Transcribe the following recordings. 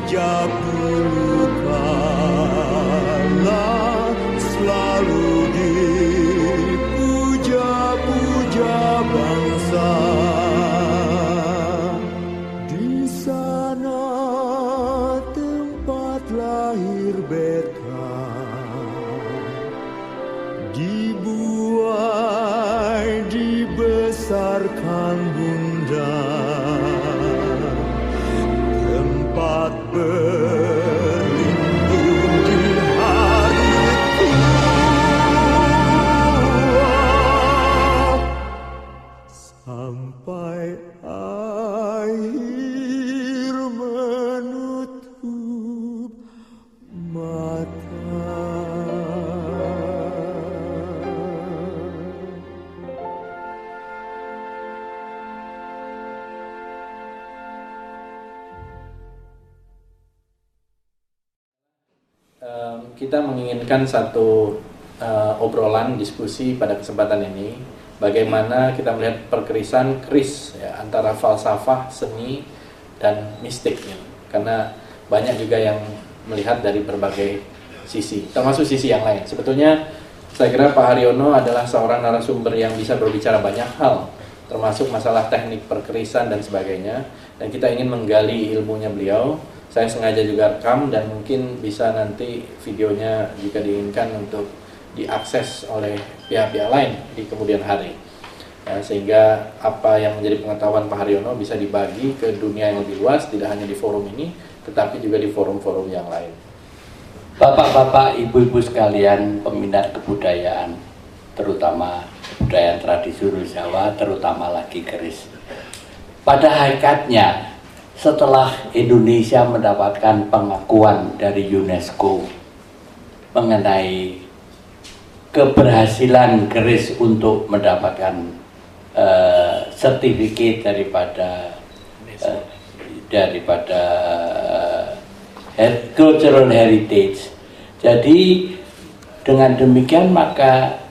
sejak dulu kala selalu dipuja-puja bangsa. Di sana tempat lahir beta, dibuai dibesarkan bunda, tempat berlindung di hari tua, sampai akhir menutup mata. Kita menginginkan satu obrolan diskusi pada kesempatan ini, bagaimana kita melihat perkerisan keris ya, antara falsafah, seni, dan mistik ya. Karena banyak juga yang melihat dari berbagai sisi, termasuk sisi yang lain. Sebetulnya saya kira Pak Haryono adalah seorang narasumber yang bisa berbicara banyak hal, termasuk masalah teknik perkerisan dan sebagainya, dan kita ingin menggali ilmunya beliau. Saya sengaja juga rekam dan mungkin bisa nanti videonya jika diinginkan untuk diakses oleh pihak-pihak lain di kemudian hari. Sehingga apa yang menjadi pengetahuan Pak Haryono bisa dibagi ke dunia yang lebih luas, tidak hanya di forum ini, tetapi juga di forum-forum yang lain. Bapak-bapak, ibu-ibu sekalian, peminat kebudayaan, terutama kebudayaan tradisional Jawa, terutama lagi keris. Pada hakikatnya, setelah Indonesia mendapatkan pengakuan dari UNESCO mengenai keberhasilan keris untuk mendapatkan sertifikat daripada cultural heritage. Jadi dengan demikian maka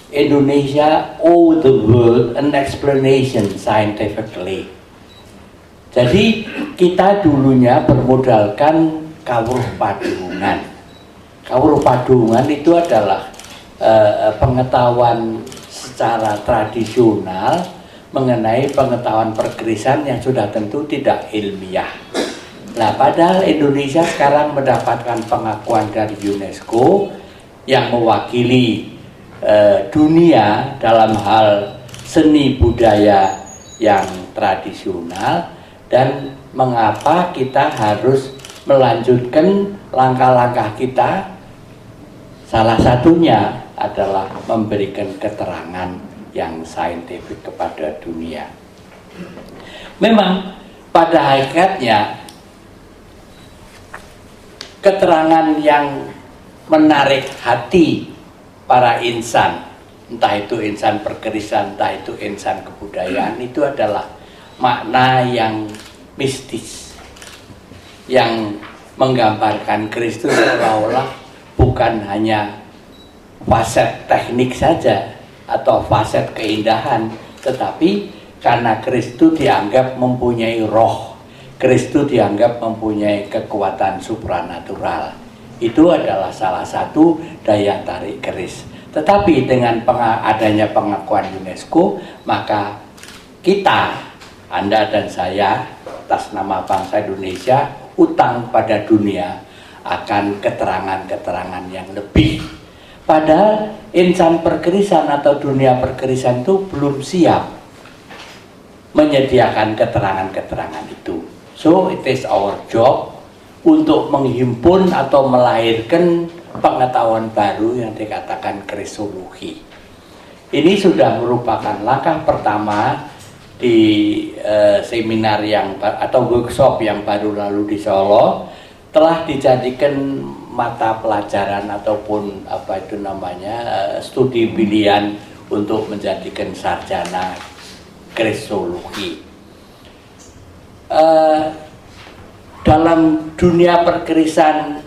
Indonesia owe the world an explanation scientifically. Jadi kita dulunya bermodalkan kawruh padungan. Kawruh padungan itu adalah pengetahuan secara tradisional mengenai pengetahuan perkerisan yang sudah tentu tidak ilmiah. Nah, padahal Indonesia sekarang mendapatkan pengakuan dari UNESCO yang mewakili dunia dalam hal seni budaya yang tradisional. Dan mengapa kita harus melanjutkan langkah-langkah kita? Salah satunya adalah memberikan keterangan yang saintifik kepada dunia. Memang pada hakikatnya keterangan yang menarik hati para insan, entah itu insan perkerisan, entah itu insan kebudayaan, itu adalah makna yang mistis yang menggambarkan Kristus seolah-olah bukan hanya faset teknik saja atau faset keindahan, tetapi karena Kristus dianggap mempunyai roh, Kristus dianggap mempunyai kekuatan supranatural. Itu adalah salah satu daya tarik keris. Tetapi dengan adanya pengakuan UNESCO, maka kita, Anda dan saya, atas nama bangsa Indonesia, utang pada dunia akan keterangan-keterangan yang lebih. Padahal insan perkerisan atau dunia perkerisan itu belum siap menyediakan keterangan-keterangan itu. So it is our job untuk menghimpun atau melahirkan pengetahuan baru yang dikatakan krisologi. Ini sudah merupakan langkah pertama di seminar atau workshop yang baru lalu di Solo, telah dijadikan mata pelajaran ataupun studi pilihan untuk menjadikan sarjana krisologi. Dalam dunia perkerisan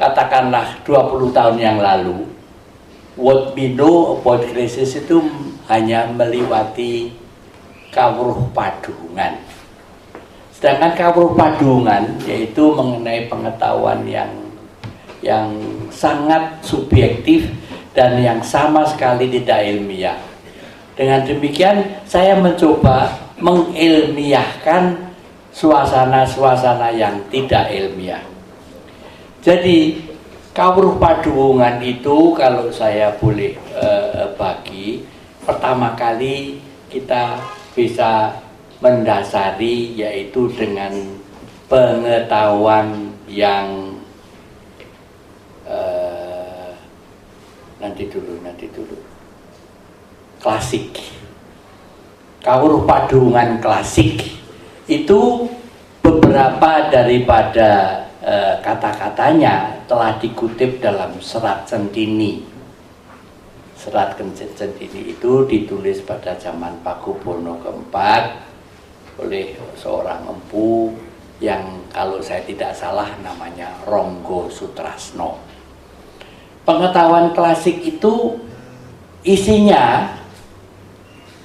katakanlah 20 tahun yang lalu, what we know about krisis itu hanya meliwati kawruh padungan. Sedangkan kawruh padungan yaitu mengenai pengetahuan yang sangat subjektif dan yang sama sekali tidak ilmiah. Dengan demikian saya mencoba mengilmiahkan suasana-suasana yang tidak ilmiah. Jadi kawruh padungan itu kalau saya boleh bagi, pertama kali kita bisa mendasari yaitu dengan pengetahuan yang nanti dulu klasik. Kawruh padungan klasik itu beberapa daripada kata-katanya telah dikutip dalam Serat Centini. Serat Centini itu ditulis pada zaman Pakubono keempat oleh seorang empu yang kalau saya tidak salah namanya Ronggo Sutrasno. Pengetahuan klasik itu isinya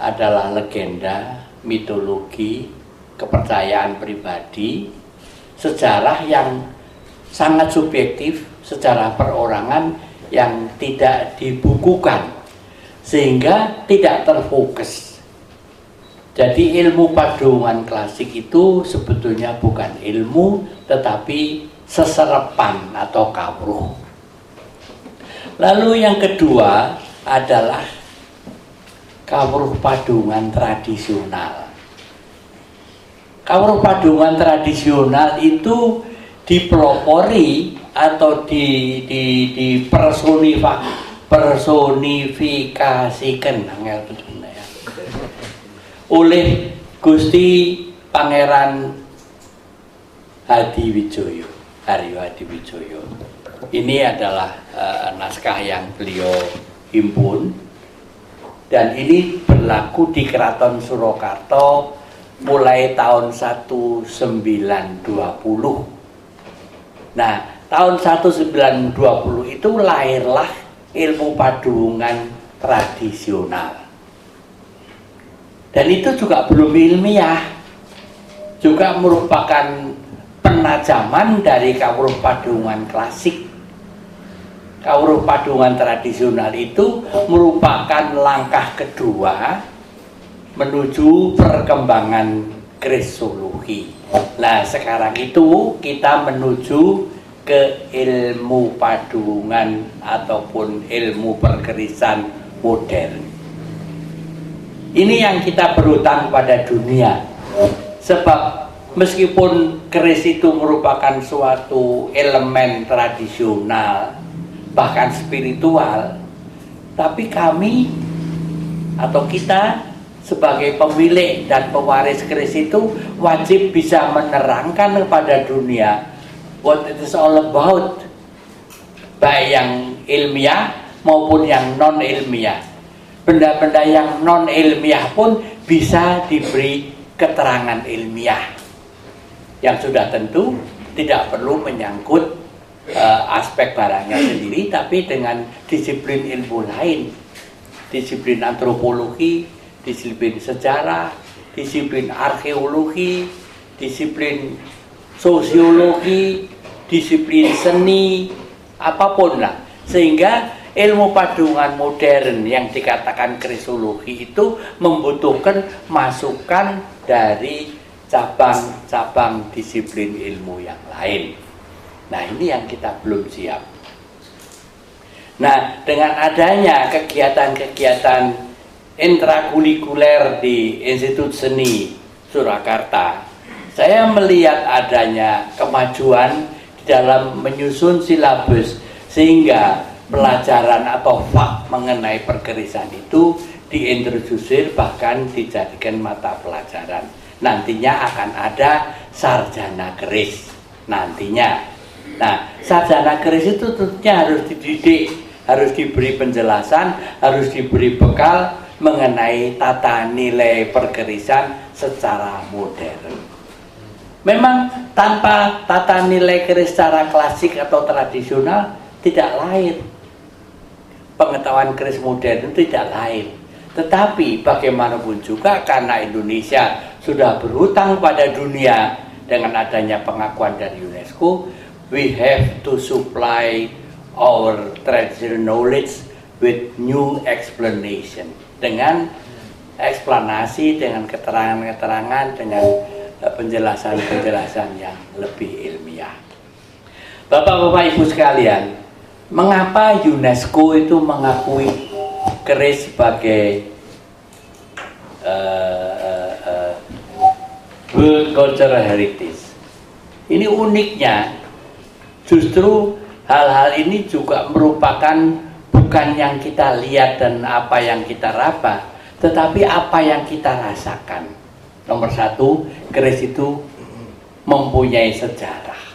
adalah legenda, mitologi, kepercayaan pribadi, sejarah yang sangat subjektif, sejarah perorangan yang tidak dibukukan sehingga tidak terfokus. Jadi ilmu padungan klasik itu sebetulnya bukan ilmu tetapi seserepan atau kawruh. Lalu yang kedua adalah kawruh padungan tradisional. Kawruh padungan tradisional itu dipelopori atau personifikasikan oleh Gusti Pangeran Hadiwijoyo, Haryo Hadiwijoyo. Ini adalah naskah yang beliau himpun dan ini berlaku di Keraton Surakarta mulai tahun 1920. Nah, tahun 1920 itu lahirlah ilmu padungan tradisional. Dan itu juga belum ilmiah, juga merupakan penajaman dari kawruh padungan klasik. Kawruh padungan tradisional itu merupakan langkah kedua menuju perkembangan kristologi. Nah, sekarang itu kita menuju ke ilmu padungan ataupun ilmu perkerisan modern. Ini yang kita berutang pada dunia. Sebab meskipun keris itu merupakan suatu elemen tradisional, bahkan spiritual, tapi kami atau kita sebagai pemilik dan pewaris keris itu wajib bisa menerangkan kepada dunia what it is all about, baik yang ilmiah maupun yang non ilmiah. Benda-benda yang non ilmiah pun bisa diberi keterangan ilmiah yang sudah tentu tidak perlu menyangkut aspek barangnya sendiri, tapi dengan disiplin ilmu lain, disiplin antropologi, disiplin sejarah, disiplin arkeologi, disiplin sosiologi, disiplin seni, apapun lah. Sehingga ilmu padungan modern yang dikatakan kristologi itu membutuhkan masukan dari cabang-cabang disiplin ilmu yang lain. Nah, ini yang kita belum siap. Nah, dengan adanya kegiatan-kegiatan intrakurikuler di Institut Seni Surakarta, saya melihat adanya kemajuan di dalam menyusun silabus sehingga pelajaran atau fak mengenai perkerisan itu diintrodusir bahkan dijadikan mata pelajaran. Nantinya akan ada sarjana keris nantinya. Nah, sarjana keris itu tentunya harus dididik, harus diberi penjelasan, harus diberi bekal mengenai tata nilai perkerisan secara modern. Memang tanpa tata nilai keris secara klasik atau tradisional tidak lahir. Pengetahuan keris modern tidak lahir. Tetapi bagaimanapun juga karena Indonesia sudah berhutang pada dunia dengan adanya pengakuan dari UNESCO, we have to supply our traditional knowledge with new explanation, dengan eksplanasi, dengan keterangan-keterangan, dengan penjelasan-penjelasan yang lebih ilmiah. Bapak-bapak ibu sekalian, mengapa UNESCO itu mengakui keris sebagai World Cultural Heritage? Ini uniknya, justru hal-hal ini juga merupakan bukan yang kita lihat dan apa yang kita raba, tetapi apa yang kita rasakan. Nomor satu, keris itu mempunyai sejarah.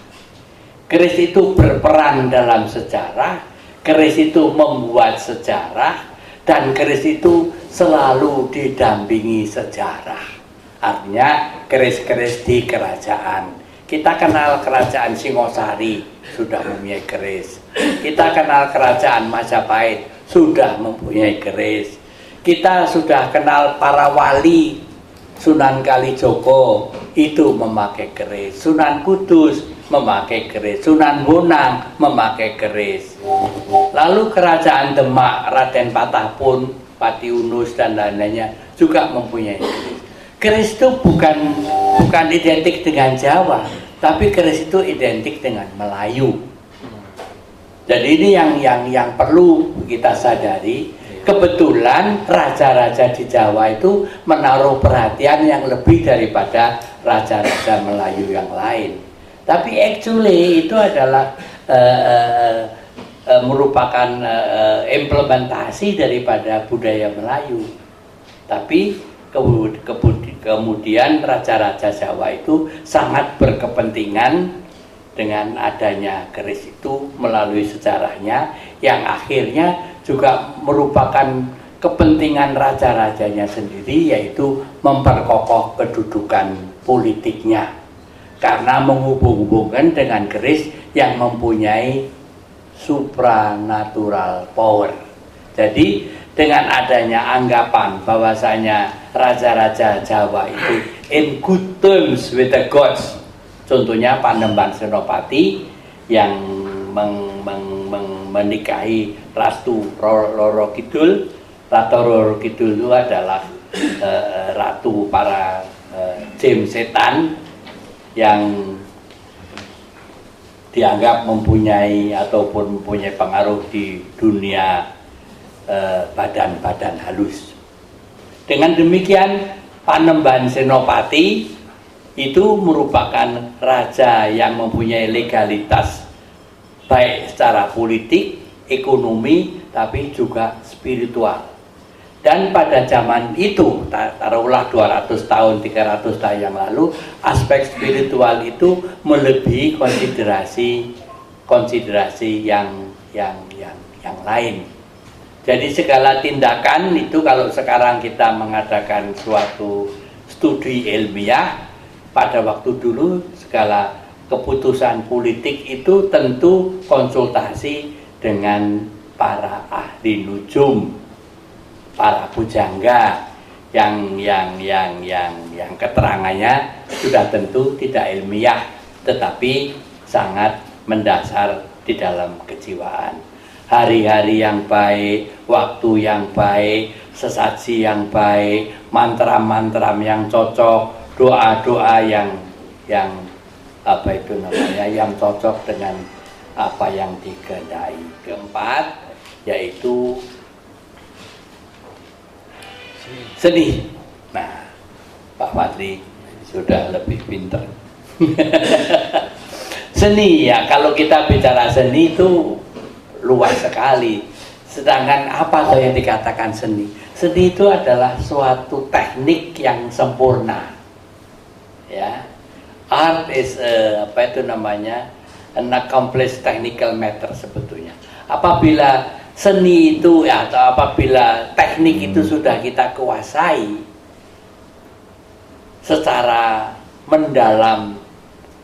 Keris itu berperan dalam sejarah, keris itu membuat sejarah, dan keris itu selalu didampingi sejarah. Artinya keris-keris di kerajaan. Kita kenal kerajaan Singosari, sudah mempunyai keris. Kita kenal kerajaan Majapahit, sudah mempunyai keris. Kita sudah kenal para wali, Sunan Kalijogo itu memakai keris, Sunan Kudus memakai keris, Sunan Bonang memakai keris. Lalu kerajaan Demak, Raden Patahpun, Pati Unus dan lain-lainnya juga mempunyai keris. Keris itu bukan identik dengan Jawa, tapi keris itu identik dengan Melayu. Jadi ini yang perlu kita sadari. Kebetulan raja-raja di Jawa itu menaruh perhatian yang lebih daripada raja-raja Melayu yang lain. Tapi actually itu adalah merupakan implementasi daripada budaya Melayu. Tapi kemudian raja-raja Jawa itu sangat berkepentingan dengan adanya keris itu melalui sejarahnya, yang akhirnya juga merupakan kepentingan raja-rajanya sendiri, yaitu memperkokoh kedudukan politiknya karena menghubung-hubungkan dengan keris yang mempunyai supranatural power. Jadi dengan adanya anggapan bahwasanya raja-raja Jawa itu in good terms with the gods, contohnya Panembahan Senopati yang menikahi Ratu Roro Kidul. Ratu Roro Kidul itu adalah ratu para jin setan yang dianggap mempunyai ataupun mempunyai pengaruh di dunia badan-badan halus. Dengan demikian Panembahan Senopati itu merupakan raja yang mempunyai legalitas baik secara politik, ekonomi, tapi juga spiritual. Dan pada zaman itu, taruhlah 200 tahun, 300 tahun yang lalu, aspek spiritual itu melebihi konsiderasi yang lain. Jadi segala tindakan itu, kalau sekarang kita mengadakan suatu studi ilmiah, pada waktu dulu segala keputusan politik itu tentu konsultasi dengan para ahli nujum, para pujangga yang keterangannya sudah tentu tidak ilmiah, tetapi sangat mendasar di dalam kejiwaan. Hari-hari yang baik, waktu yang baik, sesaji yang baik, mantra-mantra yang cocok, doa-doa yang yang cocok dengan apa yang dikehendaki. Keempat, yaitu seni. Nah, Pak Fadli sudah lebih pintar. Seni, ya, kalau kita bicara seni itu luas sekali. Sedangkan apa yang dikatakan seni? Seni itu adalah suatu teknik yang sempurna. Ya. Art is an accomplished technical matter sebetulnya. Apabila seni itu atau apabila teknik itu sudah kita kuasai secara mendalam,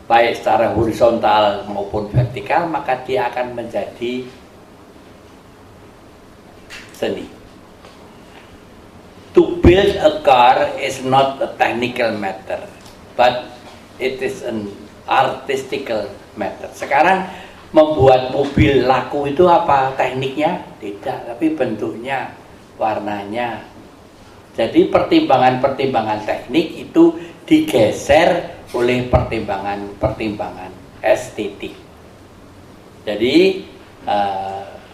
baik secara horizontal maupun vertikal, maka dia akan menjadi seni. build a car is not a technical matter, but it is an artistical matter. Sekarang membuat mobil laku itu apa tekniknya? Tidak, tapi bentuknya, warnanya. Jadi pertimbangan-pertimbangan teknik itu digeser oleh pertimbangan-pertimbangan estetik. Jadi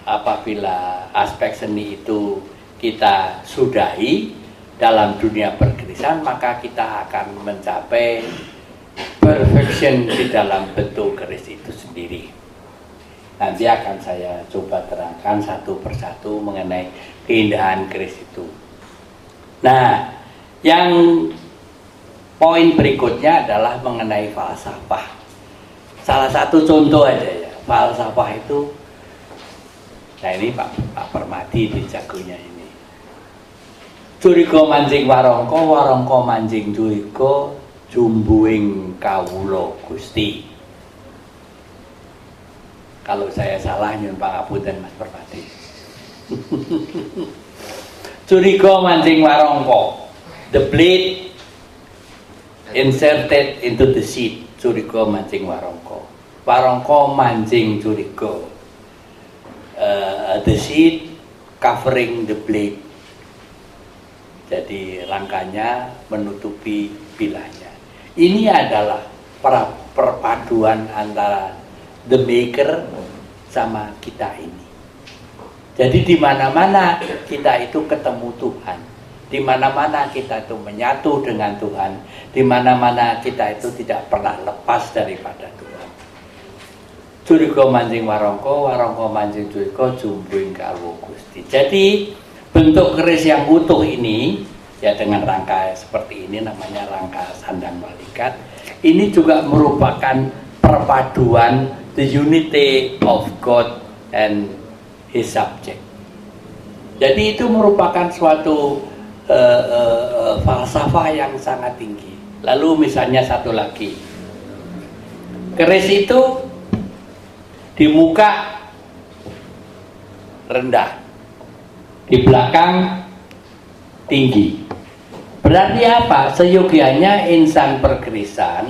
apabila aspek seni itu kita sudahi dalam dunia perkerisan, maka kita akan mencapai perfection di dalam bentuk keris itu sendiri. Nanti akan saya coba terangkan satu persatu mengenai keindahan keris itu. Nah, yang poin berikutnya adalah mengenai falsafah. Salah satu contoh aja ya, falsafah itu. Nah ini Pak Permadi di jagonya ini. Curiga mancing warangka, warangka mancing curiga, jumbuing kawula Gusti. Kalau saya salah nyun pangapunten Mas Permadi. Curiga mancing warangka, the blade inserted into the seed. Curiga mancing warangka, warangka mancing curiga, the seed covering the blade. Jadi rangkanya menutupi bilahnya. Ini adalah perpaduan antara the maker sama kita ini. Jadi di mana-mana kita itu ketemu Tuhan, di mana-mana kita itu menyatu dengan Tuhan, di mana-mana kita itu tidak pernah lepas daripada Tuhan. Curiga mancing warangka, warangka mancing curiga, jumbuing kawula Gusti. Jadi bentuk keris yang utuh ini ya dengan rangka seperti ini, namanya rangka sandang malaikat. Ini juga merupakan perpaduan the unity of God and His subject. Jadi itu merupakan suatu falsafah yang sangat tinggi. Lalu misalnya satu lagi, keris itu di muka rendah, di belakang tinggi. Berarti apa? Seyogianya insan perkerisan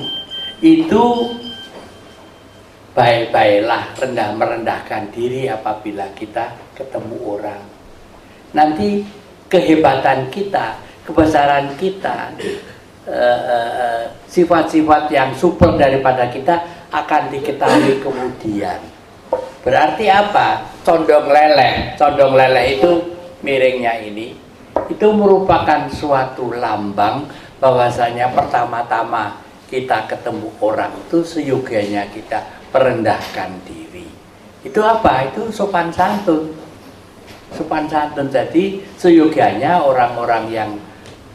itu baik-baiklah, merendahkan diri apabila kita ketemu orang. Nanti kehebatan kita, kebesaran kita, sifat-sifat yang super daripada kita akan diketahui kemudian. Berarti apa? Condong leleh itu miringnya ini, itu merupakan suatu lambang bahwasanya pertama-tama kita ketemu orang itu seyogianya kita merendahkan diri. Itu apa? Itu sopan santun. Sopan santun. Jadi seyogianya orang-orang yang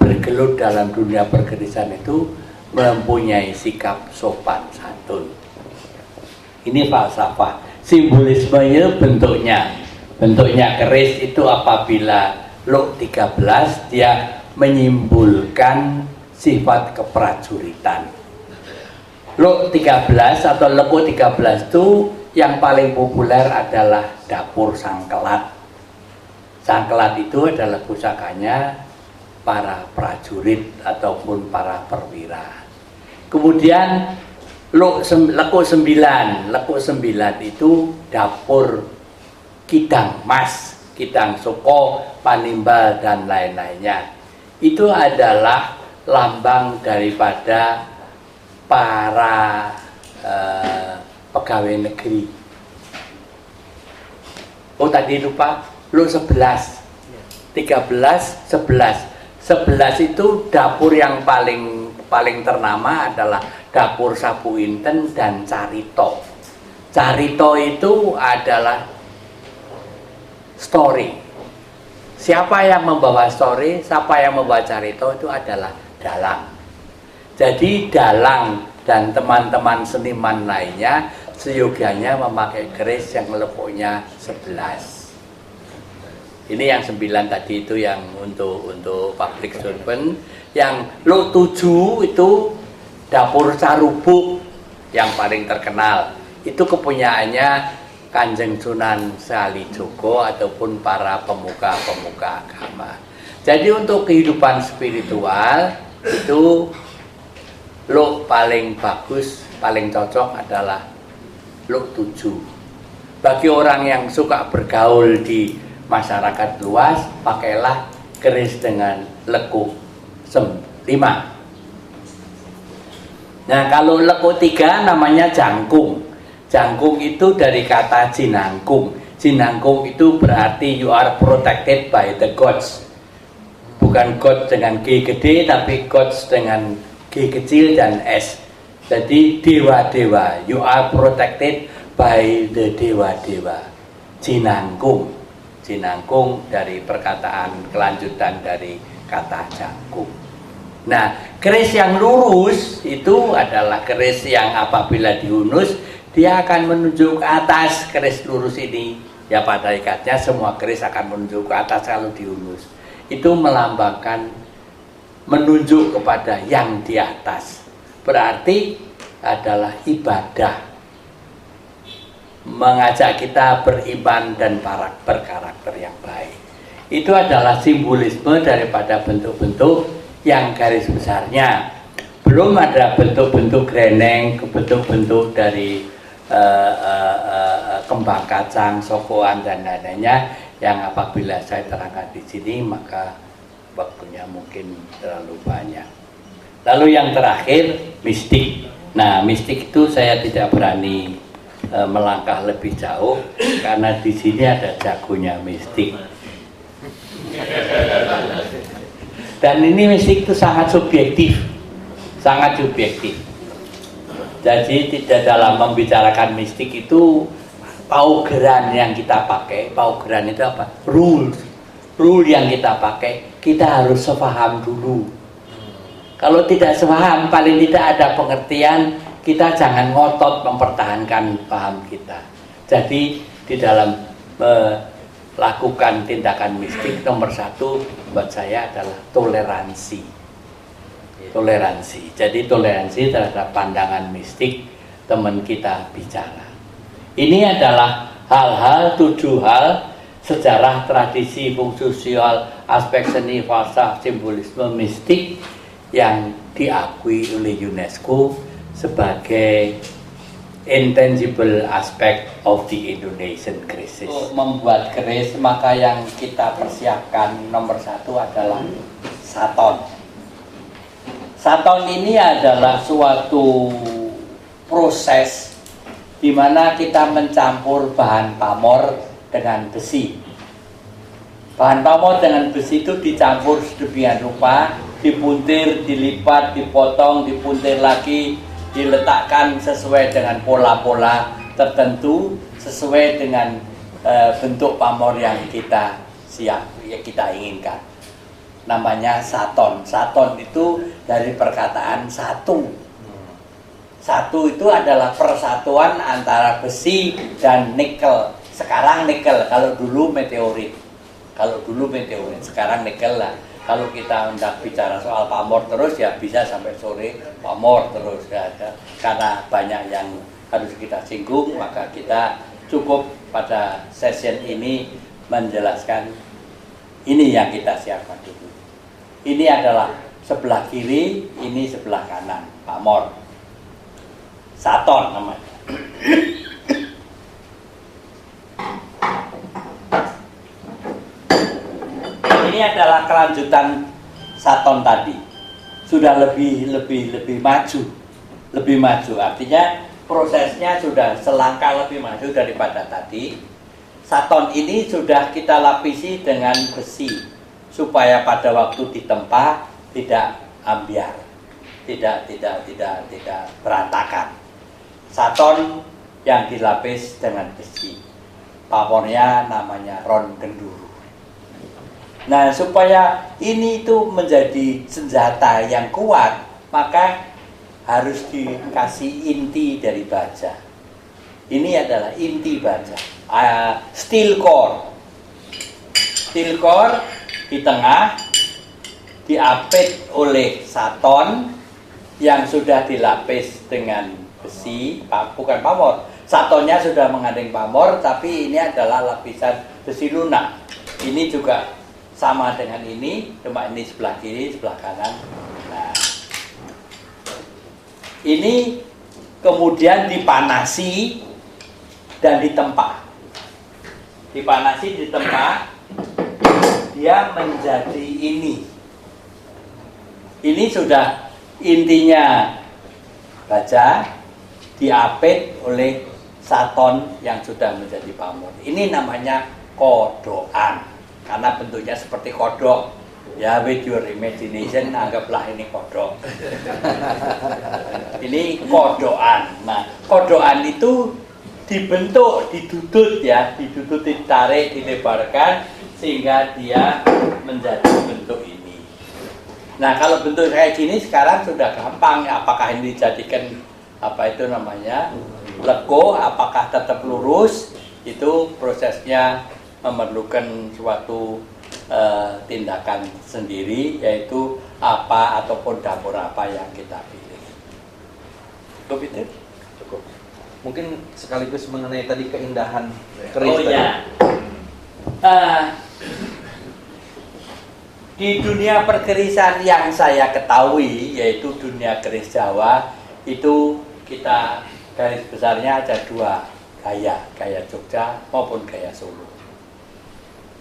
bergelut dalam dunia perkerisan itu mempunyai sikap sopan santun. Ini falsafah. Simbolismenya bentuknya keris itu apabila luk 13 dia menyimbolkan sifat keprajuritan. Luk 13 atau lekuk 13 itu yang paling populer adalah dapur sangkelat. Sangkelat itu adalah pusakanya para prajurit ataupun para perwira. Kemudian lekuk 9 itu dapur kidang mas, kidang soko, panimbal dan lain-lainnya. Itu adalah lambang daripada para pegawai negeri. Oh tadi lupa, lu 11, 13, 11. 11 itu dapur yang paling ternama adalah dapur Sapu Inten dan Carito. Carito itu adalah story. Siapa yang membawa story, siapa yang membawa Carito itu adalah dalang. Jadi dalang dan teman-teman seniman lainnya seyogianya memakai keris yang lekuknya 11. Ini yang 9 tadi itu yang untuk public servant. Yang lo 7 itu dapur Carubuk yang paling terkenal. Itu kepunyaannya Kanjeng Sunan Kalijogo ataupun para pemuka-pemuka agama. Jadi untuk kehidupan spiritual itu look paling bagus, paling cocok adalah look 7. Bagi orang yang suka bergaul di masyarakat luas, pakailah keris dengan lekuk 5. Nah, kalau lekuk 3 namanya jangkung. Jangkung itu dari kata jinangkung. Jinangkung itu berarti you are protected by the gods. Bukan God dengan G gede, tapi gods dengan G kecil dan S. Jadi dewa-dewa, you are protected by the dewa-dewa. Jinangkung. Jinangkung dari perkataan kelanjutan dari kata jangkung. Nah, keris yang lurus itu adalah keris yang apabila dihunus dia akan menunjuk ke atas. Keris lurus ini ya pada ikatnya semua keris akan menunjuk ke atas kalau dihunus. Itu melambangkan menunjuk kepada yang di atas. Berarti adalah ibadah, mengajak kita beriman dan berkarakter yang baik. Itu adalah simbolisme daripada bentuk-bentuk yang garis besarnya. Belum ada bentuk-bentuk greneng, bentuk-bentuk dari kembang kacang, sokoan dan lain-lainnya yang apabila saya terangkan di sini maka waktunya mungkin terlalu banyak. Lalu yang terakhir mistik. Nah, mistik itu saya tidak berani melangkah lebih jauh karena di sini ada jagonya mistik. Dan ini mistik itu sangat subjektif, sangat subjektif. Jadi tidak dalam membicarakan mistik itu paugeran yang kita pakai. Paugeran itu apa? Rule yang kita pakai, kita harus sepaham dulu. Kalau tidak sepaham, paling tidak ada pengertian, kita jangan ngotot mempertahankan paham kita. Jadi di dalam melakukan tindakan mistik nomor 1 buat saya adalah toleransi. Toleransi. Jadi toleransi terhadap pandangan mistik teman kita bicara. Ini adalah hal-hal, 7 hal, sejarah, tradisi, fungsional, aspek seni, falsafah, simbolisme, mistik yang diakui oleh UNESCO sebagai intangible aspect of the Indonesian crisis. Untuk membuat keris maka yang kita persiapkan nomor 1 adalah saton. Saton ini adalah suatu proses di mana kita mencampur bahan pamor dengan besi. Bahan pamor dengan besi itu dicampur sedemikian rupa, dipuntir, dilipat, dipotong, dipuntir lagi, diletakkan sesuai dengan pola-pola tertentu, sesuai dengan bentuk pamor yang kita kita inginkan. Namanya saton. Saton itu dari perkataan satu. Satu itu adalah persatuan antara besi dan nikel. Sekarang nikel, kalau dulu meteorit. Kalau dulu meteorit, sekarang nikel lah. Kalau kita hendak bicara soal pamor terus ya bisa sampai sore pamor terus ya. Karena banyak yang harus kita singgung, maka kita cukup pada session ini menjelaskan ini yang kita siapkan dulu. Ini adalah sebelah kiri, ini sebelah kanan, pamor. Saton namanya. Ini adalah kelanjutan saton tadi. Sudah lebih maju. Lebih maju. Artinya prosesnya sudah selangkah lebih maju daripada tadi. Saton ini sudah kita lapisi dengan besi supaya pada waktu ditempa tidak ambiar, tidak berantakan. Saton yang dilapis dengan besi, pamornya namanya ron genduru. Nah, supaya ini itu menjadi senjata yang kuat, maka harus dikasih inti dari baja. Ini adalah inti baja, steel core. Steel core di tengah diapit oleh saton yang sudah dilapis dengan besi, bukan pamor. Satonnya sudah mengandung pamor, tapi ini adalah lapisan besi lunak. Ini juga sama dengan ini, cuma ini sebelah kiri, sebelah kanan. Nah, ini kemudian dipanasi dan ditempa. Dipanasi, ditempa, dia menjadi ini. Ini sudah intinya baja, diapit oleh saton yang sudah menjadi pamor. Ini namanya kodokan, karena bentuknya seperti kodok. Ya, with your imagination, anggaplah ini kodok. Ini kodokan. Nah, kodokan itu dibentuk, didudut ya, didudut, ditarik, dilebarkan sehingga dia menjadi bentuk ini. Nah, kalau bentuk kayak gini sekarang sudah gampang. Apakah ini dijadikan apa itu namanya lego, apakah tetap lurus, itu prosesnya memerlukan suatu tindakan sendiri, yaitu apa ataupun dapur apa yang kita pilih. Cukup itu? Cukup. Mungkin sekaligus mengenai tadi keindahan keris. Oh ya. Di dunia perkerisan yang saya ketahui, yaitu dunia keris Jawa, itu kita garis besarnya ada dua gaya, gaya Jogja maupun gaya Solo.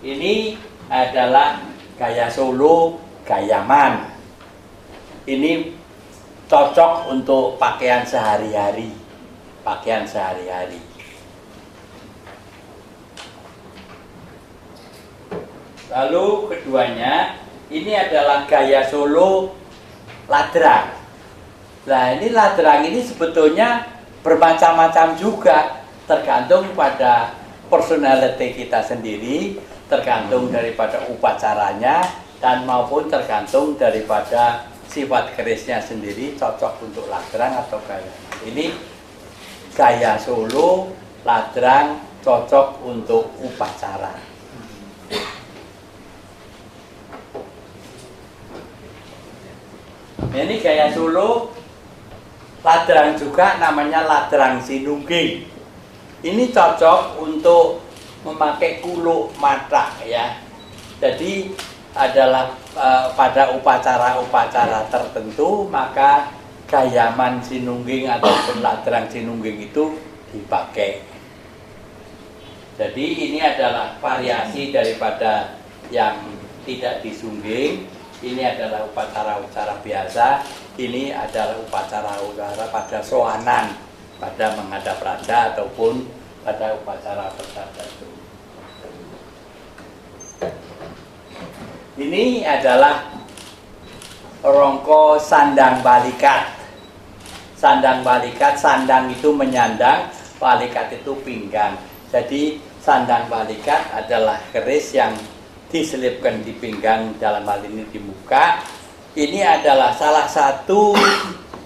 Ini adalah gaya Solo, gayaman. Ini cocok untuk pakaian sehari-hari, pakaian sehari-hari. Lalu keduanya, ini adalah gaya Solo ladrang. Nah, ini ladrang ini sebetulnya bermacam-macam juga, tergantung pada personality kita sendiri, tergantung daripada upacaranya, dan maupun tergantung daripada sifat kerisnya sendiri, cocok untuk ladrang atau gaya. Ini gaya Solo ladrang cocok untuk upacara. Ini gaya Solo ladrang juga, namanya ladrang sinungging. Ini cocok untuk memakai kuluk mata ya. Jadi adalah pada upacara-upacara tertentu maka gayaman sinungging ataupun ladrang sinungging itu dipakai. Jadi ini adalah variasi daripada yang tidak disungging. Ini adalah upacara-upacara biasa. Ini adalah upacara-upacara pada soanan, pada menghadap raja ataupun pada upacara tertentu. Ini adalah rongko sandang balikat. Sandang balikat, sandang itu menyandang, balikat itu pinggang. Jadi sandang balikat adalah keris yang diselipkan di pinggang, dalam hal ini di muka. Ini adalah salah satu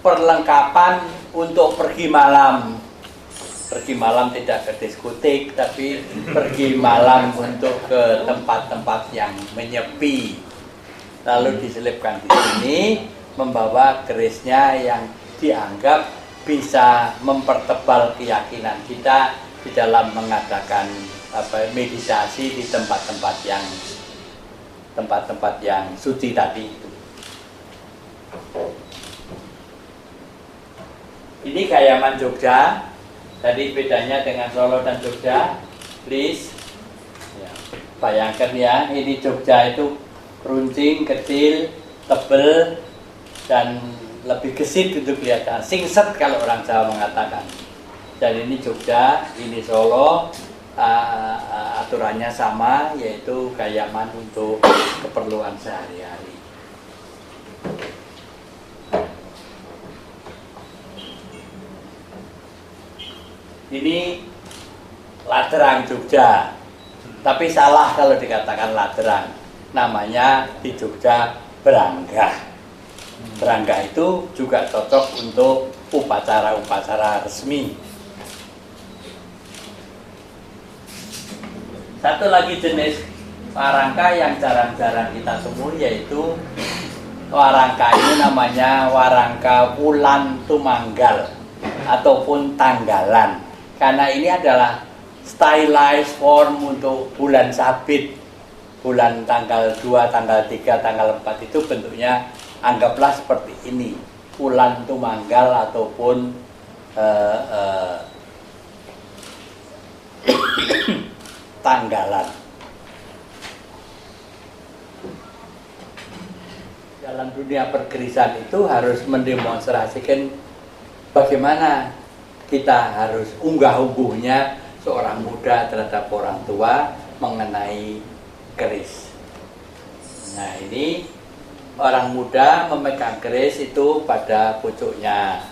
perlengkapan untuk pergi malam. Pergi malam tidak ke diskotik, tapi pergi malam untuk ke tempat-tempat yang menyepi. Lalu diselipkan di sini, membawa kerisnya yang dianggap bisa mempertebal keyakinan kita di dalam mengadakan meditasi di tempat-tempat yang suci tadi itu. Ini gayaman Jogja. Tadi bedanya dengan Solo dan Jogja, please ya, bayangkan ya, ini Jogja itu runcing, kecil, tebel, dan lebih gesit itu kelihatan, singset kalau orang Jawa mengatakan. Dan ini Jogja, ini Solo, aturannya sama, yaitu gayaman untuk keperluan sehari-hari. Ini ladrang Jogja, tapi salah kalau dikatakan ladrang. Namanya di Jogja beranggah. Beranggah itu juga cocok untuk upacara-upacara resmi. Satu lagi jenis warangka yang jarang-jarang kita temui, yaitu warangka ini namanya warangka wulan tumanggal ataupun tanggalan. Karena ini adalah stylized form untuk bulan sabit. bulan tanggal 2, tanggal 3, tanggal 4 itu bentuknya anggaplah seperti ini, bulan Tumanggal ataupun tanggalan. Dalam dunia perkerisan itu harus mendemonstrasikan bagaimana kita harus unggah-ungguhnya seorang muda terhadap orang tua mengenai keris. Nah, ini orang muda memegang keris itu pada pucuknya,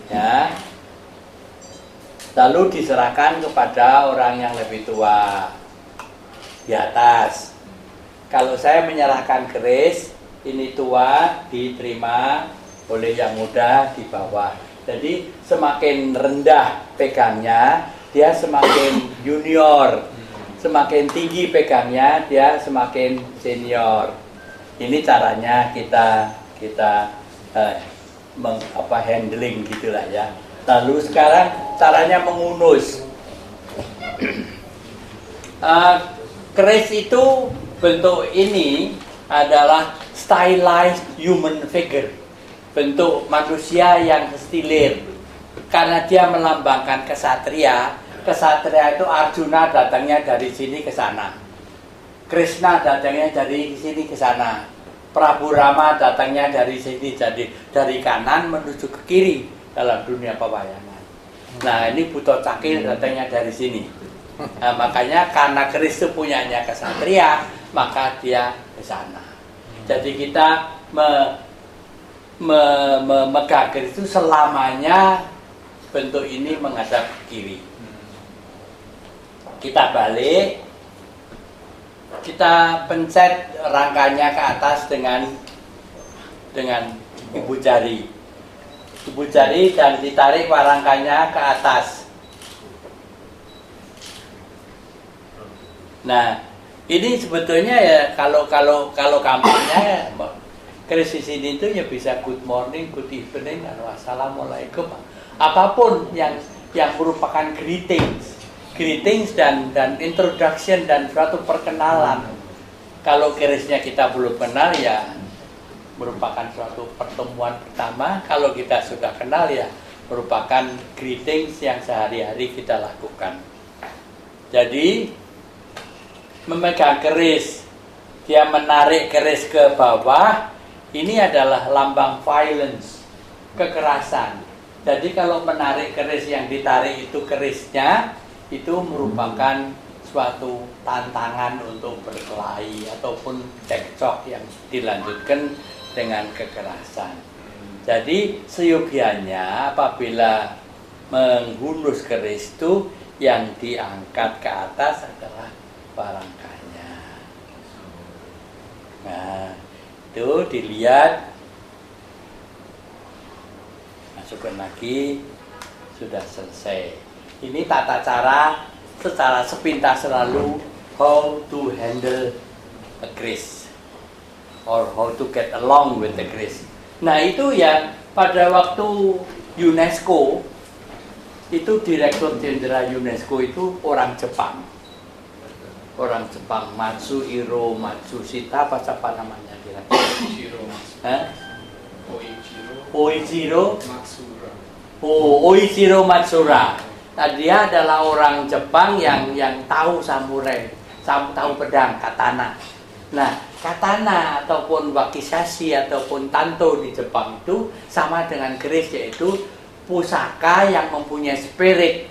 ya. Lalu diserahkan kepada orang yang lebih tua di atas. Kalau saya menyerahkan keris, ini tua diterima oleh yang muda di bawah. Jadi semakin rendah pegangnya, dia semakin junior. Semakin tinggi pegangnya, dia semakin senior. Ini caranya kita handling gitulah ya. Lalu sekarang caranya mengunus. Keris itu bentuk ini adalah stylized human figure, bentuk manusia yang stilir, karena dia melambangkan kesatria. Kesatria itu Arjuna datangnya dari sini ke sana, Krishna datangnya dari sini ke sana, Prabu Rama datangnya dari sini, jadi dari kanan menuju ke kiri dalam dunia pewayangan. Nah, ini Buto Cakil datangnya dari sini. Nah, makanya karena keris itu punyanya kesatria, maka dia ke sana. Jadi kita memegang keris itu selamanya bentuk ini menghadap ke kiri. Kita balik, kita pencet rangkanya ke atas dengan ibu jari. Ibu jari dan ditarik rangkanya ke atas. Nah, ini sebetulnya ya kalau kampungnya keris di sini itu ya bisa good morning, good evening, assalamualaikum, apapun yang merupakan greetings dan introduction dan suatu perkenalan. Kalau kerisnya kita belum kenal ya merupakan suatu pertemuan pertama. Kalau kita sudah kenal ya merupakan greetings yang sehari-hari kita lakukan. Jadi memegang keris, dia menarik keris ke bawah, ini adalah lambang violence, kekerasan. Jadi kalau menarik keris yang ditarik itu kerisnya, itu merupakan suatu tantangan untuk berkelahi ataupun cekcok yang dilanjutkan dengan kekerasan. Jadi seyogianya apabila menghunus keris itu yang diangkat ke atas adalah barangkanya. Nah, itu dilihat, masukkan lagi, sudah selesai. Ini tata cara secara sepintas selalu how to handle a keris or how to get along with the keris. Nah, itu yang pada waktu UNESCO itu Direktur Jenderal UNESCO itu orang Jepang. Orang Jepang, Matsuhiro Matsushita, apa namanya kira-kira? Oichiro Matsura. Oichiro Matsura. Nah, dia adalah orang Jepang yang tahu samurai, tahu pedang, katana. Nah, katana ataupun wakizashi ataupun tanto di Jepang itu sama dengan keris, yaitu pusaka yang mempunyai spirit,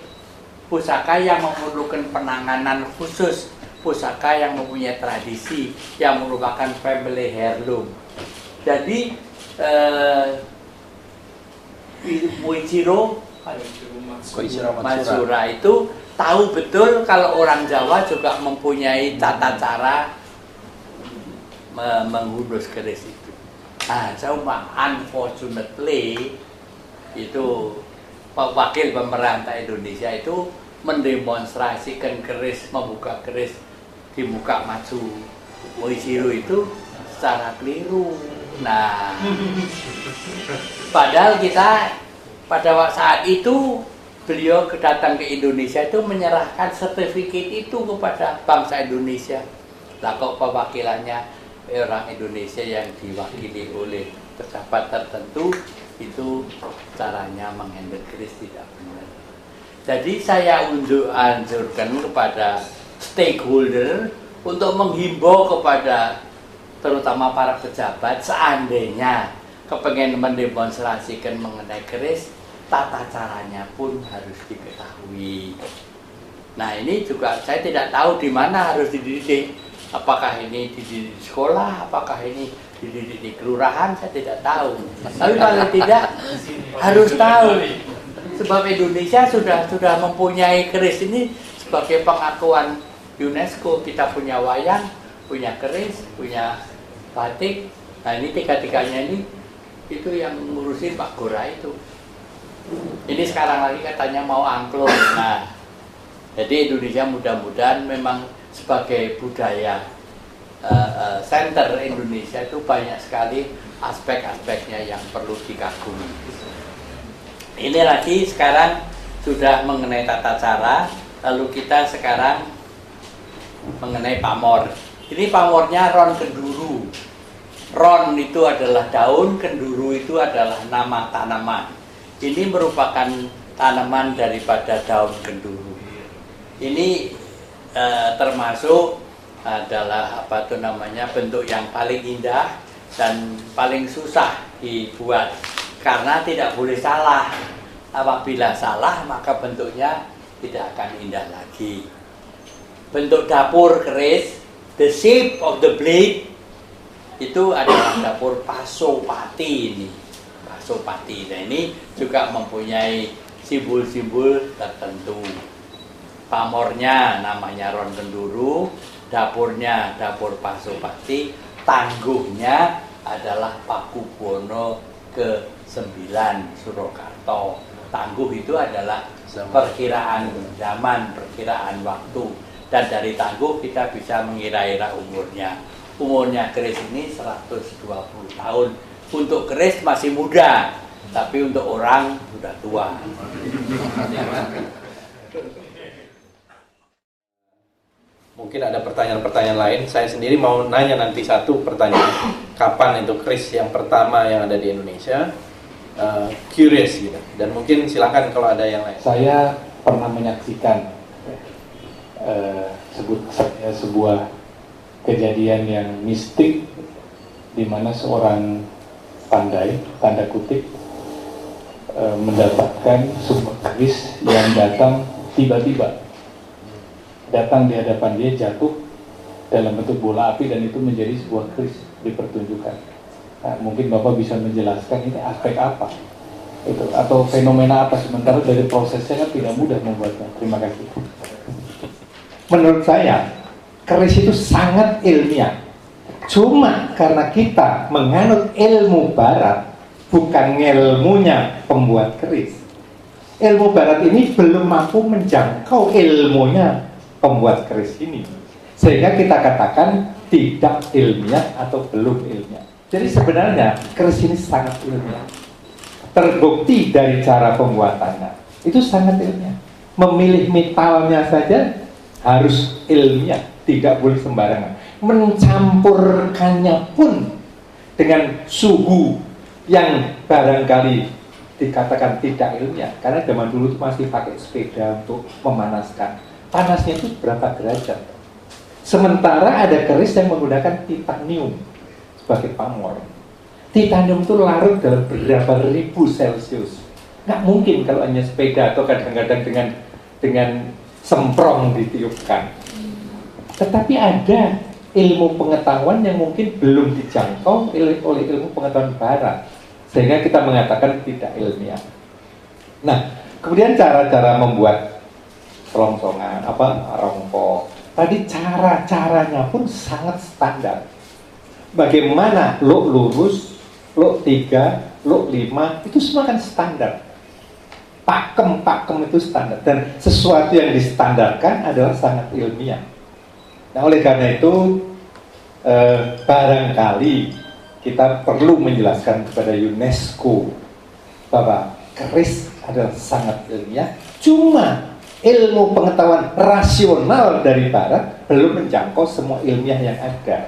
pusaka yang memerlukan penanganan khusus, pusaka yang mempunyai tradisi, yang merupakan family heirloom. Jadi Oichiro Matsura itu tahu betul kalau orang Jawa juga mempunyai tata cara menghunus keris itu. Nah, cuma unfortunately itu wakil pemerintah Indonesia itu mendemonstrasikan keris, membuka keris di muka Matsu Oichiro itu secara keliru. Nah, padahal kita pada saat itu beliau datang ke Indonesia itu menyerahkan sertifikat itu kepada bangsa Indonesia Lah kok perwakilannya orang Indonesia yang diwakili oleh pejabat tertentu, itu caranya menghandle keris tidak benar. Jadi saya anjurkan kepada stakeholder untuk menghimbau kepada terutama para pejabat, seandainya kepengen mendemonstrasikan mengenai keris, tata caranya pun harus diketahui. Nah ini juga saya tidak tahu di mana harus dididik. Apakah ini dididik di sekolah, apakah ini dididik di kelurahan, saya tidak tahu. Tapi paling tidak harus tahu. Sebab Indonesia sudah mempunyai keris ini sebagai pengakuan UNESCO. Kita punya wayang, punya keris, punya batik. Nah ini tiga-tiganya ini itu yang ngurusin Pak Gora itu. Ini sekarang lagi katanya mau angklung. Nah, jadi Indonesia mudah-mudahan memang sebagai budaya center Indonesia itu banyak sekali aspek-aspeknya yang perlu dikagumi. Ini lagi sekarang sudah mengenai tata cara, lalu kita sekarang mengenai pamor. Ini pamornya ron kenduru. Ron itu adalah daun, kenduru itu adalah nama tanaman. Ini merupakan tanaman daripada daun kenduru. Ini termasuk adalah apa itu namanya bentuk yang paling indah dan paling susah dibuat karena tidak boleh salah. Apabila salah maka bentuknya tidak akan indah lagi. Bentuk dapur keris, the shape of the blade itu adalah dapur Pasopati ini. Pasopati. Nah ini juga mempunyai simbol-simbol tertentu. Pamornya namanya ron kenduru, dapurnya dapur Pasopati, tangguhnya adalah Pakubono ke-9 Surakarta. Tangguh itu adalah perkiraan zaman, perkiraan waktu, dan dari tangguh kita bisa mengira-ira umurnya. Umurnya keris ini 120 tahun. Untuk keris masih muda, tapi untuk orang sudah tua. Mungkin ada pertanyaan-pertanyaan lain. Saya sendiri mau nanya nanti satu pertanyaan. Kapan itu keris yang pertama yang ada di Indonesia? Curious gitu. Dan mungkin silakan kalau ada yang lain. Saya pernah menyaksikan sebuah kejadian yang mistik di mana seorang pandai, tanda kutip, mendapatkan sebuah keris yang datang tiba-tiba. Datang di hadapan dia, jatuh dalam bentuk bola api, dan itu menjadi sebuah keris dipertunjukkan. Nah, mungkin Bapak bisa menjelaskan ini aspek apa itu, atau fenomena apa, sementara dari prosesnya kan tidak mudah membuatnya. Terima kasih. Menurut saya, keris itu sangat ilmiah. Cuma karena kita menganut ilmu barat, bukan ilmunya pembuat keris. Ilmu barat ini belum mampu menjangkau ilmunya pembuat keris ini, sehingga kita katakan tidak ilmiah atau belum ilmiah. Jadi sebenarnya keris ini sangat ilmiah. Terbukti dari cara pembuatannya, itu sangat ilmiah. Memilih metalnya saja harus ilmiah, tidak boleh sembarangan. Mencampurkannya pun dengan suhu yang barangkali dikatakan tidak ilmiah, karena zaman dulu itu masih pakai sepeda untuk memanaskan. Panasnya itu berapa derajat. Sementara ada keris yang menggunakan titanium sebagai pamor. Titanium itu larut dalam berapa ribu Celcius. Nggak mungkin kalau hanya sepeda atau kadang-kadang dengan semprong ditiupkan. Tetapi ada ilmu pengetahuan yang mungkin belum dijangkau oleh ilmu pengetahuan barat, sehingga kita mengatakan tidak ilmiah. Nah, kemudian cara-cara membuat selongsongan, rongkok. Tadi cara-caranya pun sangat standar. Bagaimana luk lurus, luk 3, luk 5, itu semua kan standar. Pakem itu standar. Dan sesuatu yang distandarkan adalah sangat ilmiah. Nah, oleh karena itu barangkali kita perlu menjelaskan kepada UNESCO bahwa keris adalah sangat ilmiah. Cuma ilmu pengetahuan rasional dari barat belum menjangkau semua ilmiah yang ada,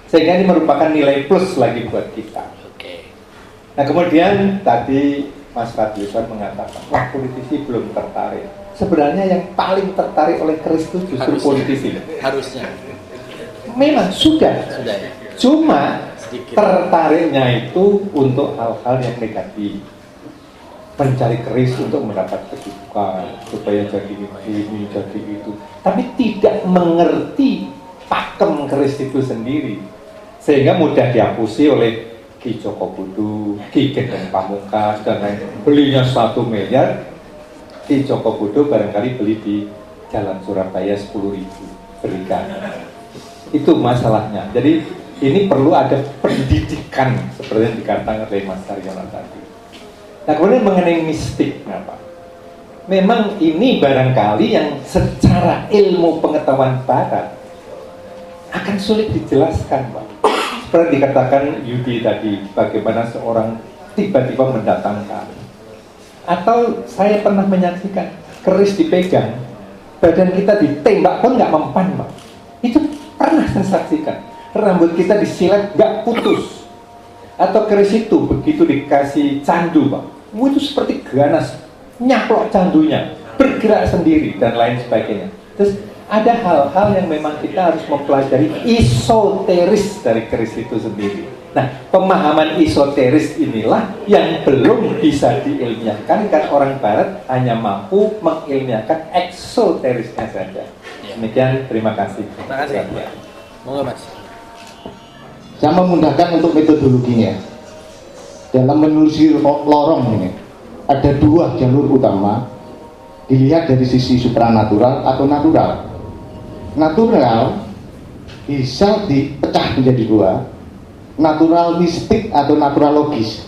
sehingga ini merupakan nilai plus lagi buat kita. Oke. Nah kemudian tadi Mas Fadlizon mengatakan, wah politisi belum tertarik. Sebenarnya yang paling tertarik oleh keris itu justru politisi. Harusnya. Memang sudah Ya. Cuma Sedikit. tertariknya itu untuk hal-hal yang negatif, mencari keris untuk mendapat kedudukan, supaya jadi ini, jadi itu, tapi tidak mengerti pakem keris itu sendiri, sehingga mudah dihapusi oleh Ki Joko Budo, Ki Gedeng Pamungkas dan lain. Belinya 1 miliar, Ki Joko Budo barangkali beli di Jalan Surabaya 10.000 berikan. Itu masalahnya. Jadi ini perlu ada pendidikan seperti yang dikatakan oleh Mas Saryono tadi. Nah kemudian mengenai mistik, Pak, memang ini barangkali yang secara ilmu pengetahuan barat akan sulit dijelaskan, Pak. Seperti dikatakan Yudi tadi, bagaimana seorang tiba-tiba mendatangkan. Atau saya pernah menyaksikan keris dipegang, badan kita ditembak pun nggak mempan, Pak. Itu pernah saya saksikan. Rambut kita disilet nggak putus. Atau keris itu begitu dikasih candu, Pak, itu seperti ganas, nyaplok candunya, bergerak sendiri dan lain sebagainya. Terus ada hal-hal yang memang kita harus mempelajari esoteris dari keris itu sendiri. Nah, pemahaman esoteris inilah yang belum bisa diilmiahkan karena orang Barat hanya mampu mengilmiahkan eksoterisnya saja. Demikian, terima kasih. Terima kasih. Monggo Mas. Saya memudahkan untuk metodologinya. Dalam menelusuri lorong ini ada 2 jalur utama, dilihat dari sisi supranatural atau natural. Natural bisa dipecah menjadi 2, natural mistik atau natural logis.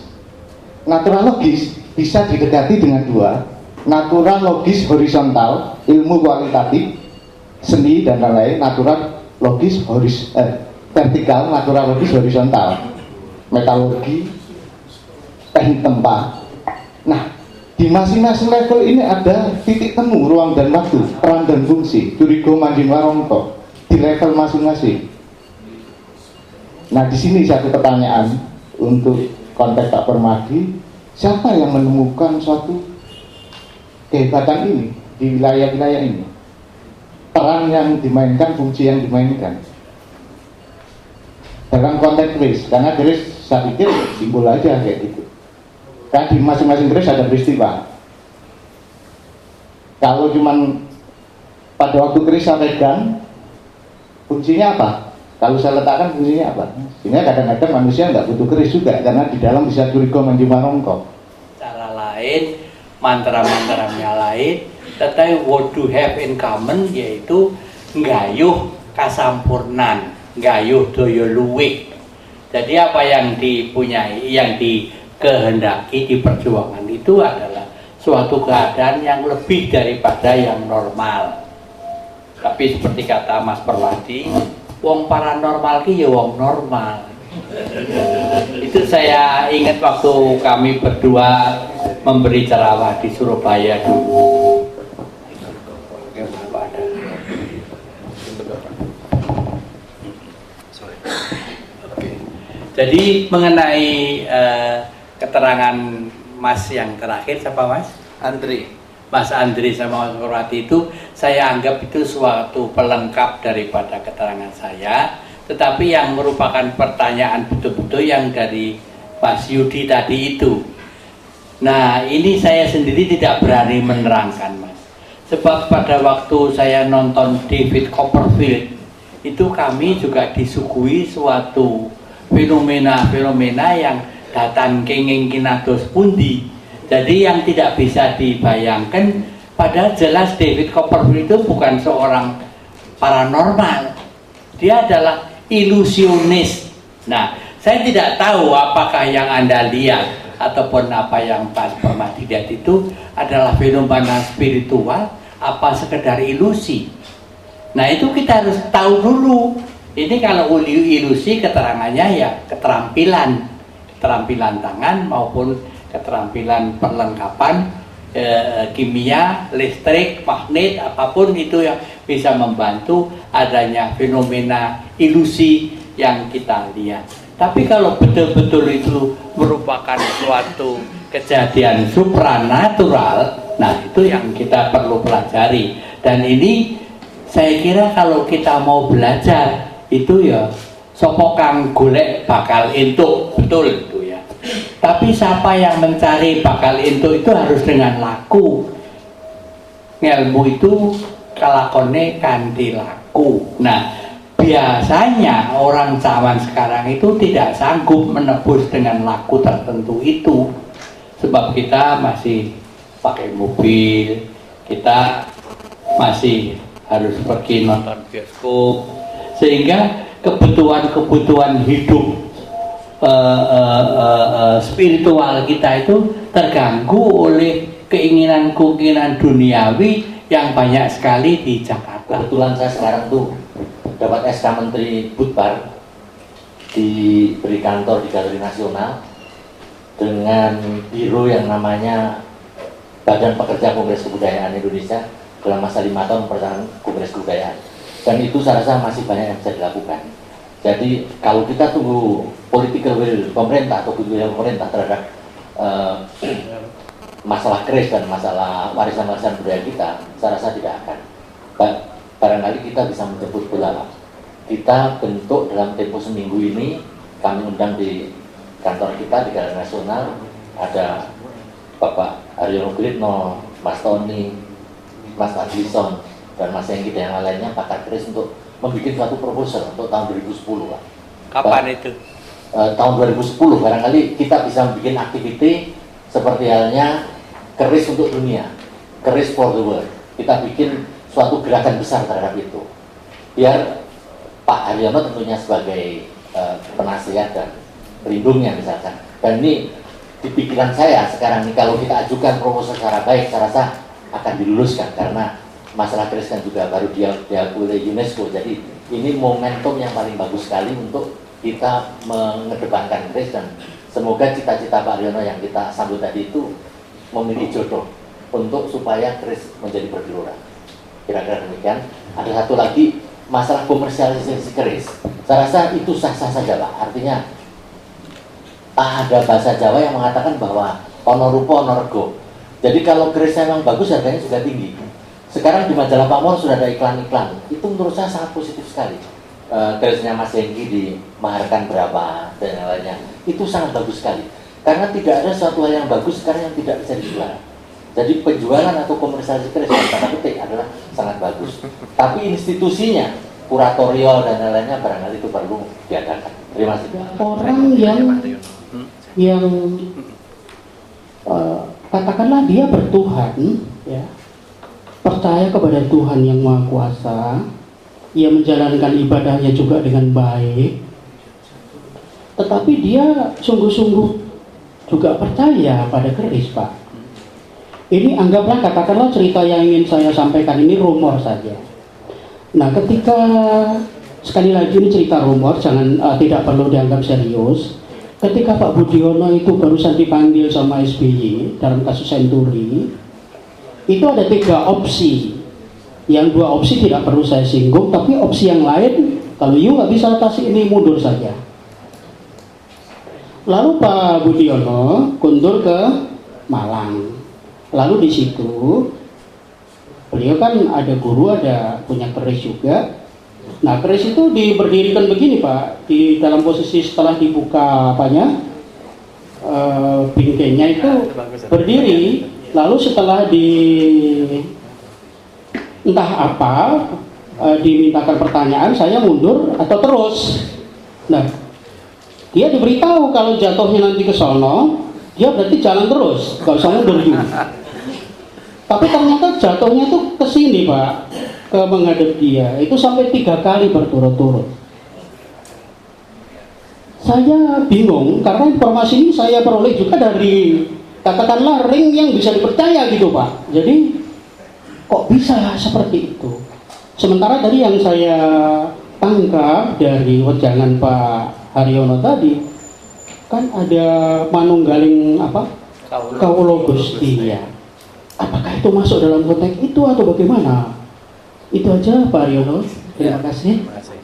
Natural logis bisa didekati dengan 2, natural logis horizontal, ilmu kualitatif, seni dan lain-lain, natural logis vertikal, natural logis horizontal, metalurgi, teknik tempat. Nah, di masing-masing level ini ada titik temu ruang dan waktu, peran dan fungsi, Curigo Mandinwarongko di level masing-masing. Nah, di sini satu pertanyaan untuk konteks Pak Permadi, siapa yang menemukan suatu kehebatan ini di wilayah-wilayah ini? Peran yang dimainkan, fungsi yang dimainkan dalam konteks keris, karena keris saya pikir simbol aja kayak gitu. Kan di masing-masing keris ada peristiwa. Kalau cuman pada waktu keris saya pegang, fungsinya apa? Kalau saya letakkan fungsinya apa? Sehingga kadang-kadang manusia nggak butuh keris juga, karena di dalam bisa Curigo Manjimarongko. Cara lain, mantra-mantranya lain, tetapi what to have in common yaitu nggayuh kasampurnan, nggayuh daya luwih. Jadi apa yang dipunyai, yang dikehendaki di perjuangan itu adalah suatu keadaan yang lebih daripada yang normal. Tapi seperti kata Mas Perwadi, wong paranormal ki ya wong normal. Itu saya ingat waktu kami berdua memberi ceramah di Surabaya dulu. Jadi mengenai keterangan Mas yang terakhir, siapa Mas? Andri. Mas Andri sama Mas Perwati itu saya anggap itu suatu pelengkap daripada keterangan saya, tetapi yang merupakan pertanyaan betul-betul yang dari Mas Yudi tadi itu. Nah, ini saya sendiri tidak berani menerangkan, Mas. Sebab pada waktu saya nonton David Copperfield itu kami juga disuguhi suatu fenomena-fenomena yang datang kenging kinados pundi. Jadi yang tidak bisa dibayangkan, padahal jelas David Copperfield itu bukan seorang paranormal, dia adalah ilusionis. Nah, saya tidak tahu apakah yang Anda lihat ataupun apa yang Pak Permadi lihat itu adalah fenomena spiritual, apa sekedar ilusi. Nah, itu kita harus tahu dulu. Ini kalau ilusi keterangannya ya keterampilan tangan maupun keterampilan perlengkapan kimia, listrik, magnet, apapun itu yang bisa membantu adanya fenomena ilusi yang kita lihat. Tapi kalau betul-betul itu merupakan suatu kejadian supranatural, nah itu yang kita perlu pelajari. Dan ini saya kira kalau kita mau belajar itu ya sapa kang golek bakal entuk, betul itu ya. Tapi siapa yang mencari bakal entuk itu harus dengan laku. Ilmu itu kelakone kanthi laku. Nah, biasanya orang zaman sekarang itu tidak sanggup menebus dengan laku tertentu itu. Sebab kita masih pakai mobil, kita masih harus pergi nonton bioskop, sehingga kebutuhan-kebutuhan hidup spiritual kita itu terganggu oleh keinginan-keinginan duniawi yang banyak sekali di Jakarta. Kebetulan saya sekarang tuh dapat SK Menteri Budbar, diberi kantor di Galeri Nasional dengan biro yang namanya Badan Pekerja Kongres Kebudayaan Indonesia dalam masa 5 tahun perjalanan Kongres Kebudayaan. Dan itu saya rasa masih banyak yang bisa dilakukan. Jadi kalau kita tunggu political will pemerintah atau goodwill pemerintah terhadap masalah keris dan masalah warisan-warisan budaya kita, saya rasa tidak akan. Barangkali kita bisa menjemput bola. Kita bentuk dalam tempo seminggu ini, kami undang di kantor kita di Galeri Nasional, ada Bapak Haryono Gritno, Mas Tony, Mas Adlison, dan Mas Enggi dan yang lainnya pakar keris untuk membuat suatu proposal untuk tahun 2010 Pak. Kapan itu? Tahun 2010 barangkali kita bisa bikin aktiviti seperti halnya keris untuk dunia, keris for the world. Kita bikin suatu gerakan besar terhadap itu. Biar Pak Haryono tentunya sebagai penasihat dan pelindungnya misalkan. Dan ini di pikiran saya sekarang ini kalau kita ajukan proposal secara baik, saya rasa akan diluluskan karena masalah keris kan juga baru diakui oleh UNESCO. Jadi ini momentum yang paling bagus sekali untuk kita mengedepankan keris, dan semoga cita-cita Pak Haryono yang kita sambut tadi itu memiliki jodoh untuk supaya keris menjadi bergelora. Kira-kira demikian. Ada satu lagi masalah komersialisasi keris. Saya rasa itu sah-sah saja Pak. Artinya ada bahasa Jawa yang mengatakan bahwa ono rupa ono rego. Jadi kalau kerisnya memang bagus, harganya juga tinggi. Sekarang di majalah Pamor sudah ada iklan-iklan. Itu menurut saya sangat positif sekali. Kerisnya Mas Hengki dimaharkan berapa dan yang lainnya. Itu sangat bagus sekali. Karena tidak ada suatu hal yang bagus sekarang yang tidak bisa dijual. Jadi penjualan atau komersialisasi keris dalam tanda petik adalah sangat bagus. Tapi institusinya, kuratorial dan lain-lainnya barangkali itu perlu diadakan. Terima kasih. Orang yang katakanlah dia bertuhan, ya, percaya kepada Tuhan yang Maha Kuasa, ia menjalankan ibadahnya juga dengan baik, tetapi dia sungguh-sungguh juga percaya pada keris, Pak. Ini anggaplah katakanlah cerita yang ingin saya sampaikan ini rumor saja. Nah, ketika sekali lagi ini cerita rumor, jangan tidak perlu dianggap serius. Ketika Pak Budiono itu barusan dipanggil sama SBY dalam kasus Senturi, itu ada 3 opsi. Yang 2 opsi tidak perlu saya singgung, tapi opsi yang lain, kalau you nggak bisa kasih ini, mundur saja. Lalu Pak Budiono kundur ke Malang. Lalu di situ beliau kan ada guru, ada punya keris juga. Nah, keris itu diberdirikan begini Pak, di dalam posisi setelah dibuka bingkainya itu berdiri. Lalu setelah entah apa dimintakan pertanyaan, saya mundur atau terus. Nah, dia diberitahu kalau jatuhnya nanti ke sono, dia berarti jalan terus, gak usah mundur juga. Tapi ternyata jatuhnya tuh ke sini Pak, ke menghadap dia. Itu sampai 3 kali berturut-turut. Saya bingung karena informasi ini saya peroleh juga dari katakanlah ring yang bisa dipercaya gitu Pak. Jadi kok bisa seperti itu? Sementara tadi yang saya tangkap dari wejangan Pak Haryono tadi, kan ada manunggaling apa? Kaulo Gusti ya. Apakah itu masuk dalam konteks itu atau bagaimana? Itu aja Pak Aryono. Terima kasih. Terima kasih.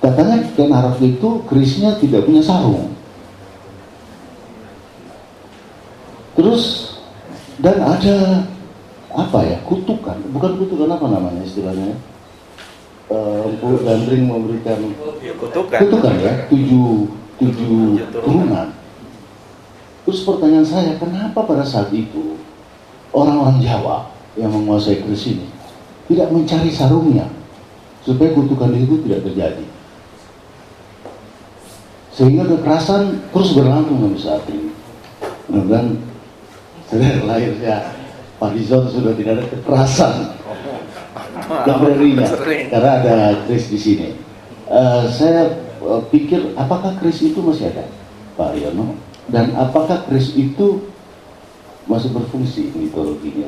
Katanya Ken Arok itu kerisnya tidak punya sarung. Terus dan ada apa ya, kutukan, bukan kutukan, apa namanya istilahnya? Empuk Gandring memberikan kutukan ya, tujuh turunan. Terus pertanyaan saya, kenapa pada saat itu orang-orang Jawa yang menguasai keris ini tidak mencari sarungnya supaya kutukan itu tidak terjadi, sehingga kekerasan terus berlangsung sampai saat ini. Mudah-mudahan sejak lahirnya Pak Dizon sudah tidak ada kekerasan gambarnya, karena ada keris di sini. Saya pikir apakah keris itu masih ada, Pak Aryono, dan apakah keris itu masih berfungsi mitologinya?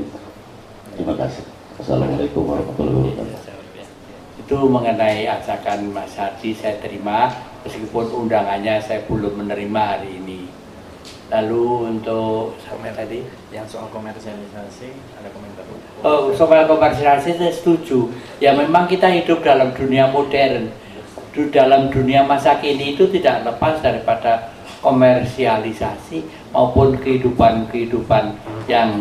Terima kasih. Assalamualaikum warahmatullahi wabarakatuh. Itu mengenai ajakan Mas Hadi saya terima, meskipun undangannya saya belum menerima hari ini. Lalu untuk sampai tadi yang soal komersialisasi ada komentar? Oh, soal komersialisasi saya setuju. Ya memang kita hidup dalam dunia modern, dalam dunia masa kini itu tidak lepas daripada komersialisasi maupun kehidupan yang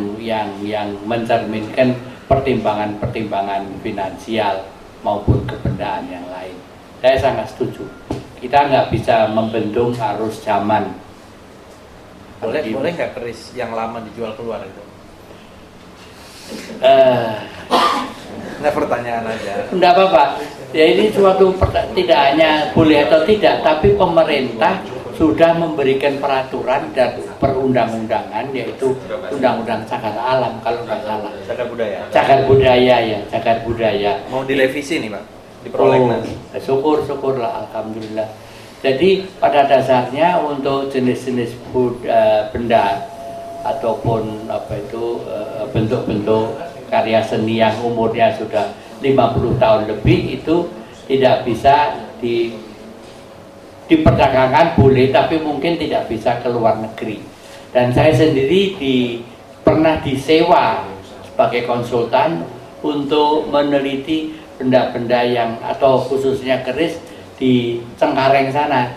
mencerminkan pertimbangan finansial maupun kebendaan yang lain. Saya sangat setuju. Kita nggak bisa membendung arus zaman. Boleh nggak keris yang lama dijual keluar itu? Nggak, pertanyaan aja. Enggak apa-apa. Ya ini suatu tidak hanya boleh atau tidak, tapi pemerintah sudah memberikan peraturan dan perundang-undangan, yaitu Undang-Undang Cagar Alam kalau nggak salah. Cagar budaya. Cagar budaya ya, cagar budaya. Mau direvisi nih Pak, di prolegnas. Syukur-syukurlah, alhamdulillah. Jadi pada dasarnya untuk jenis-jenis benda ataupun bentuk-bentuk karya seni yang umurnya sudah 50 tahun lebih itu tidak bisa diperdagangkan, boleh, tapi mungkin tidak bisa ke luar negeri. Dan saya sendiri pernah disewa sebagai konsultan untuk meneliti benda-benda yang atau khususnya keris di Cengkareng sana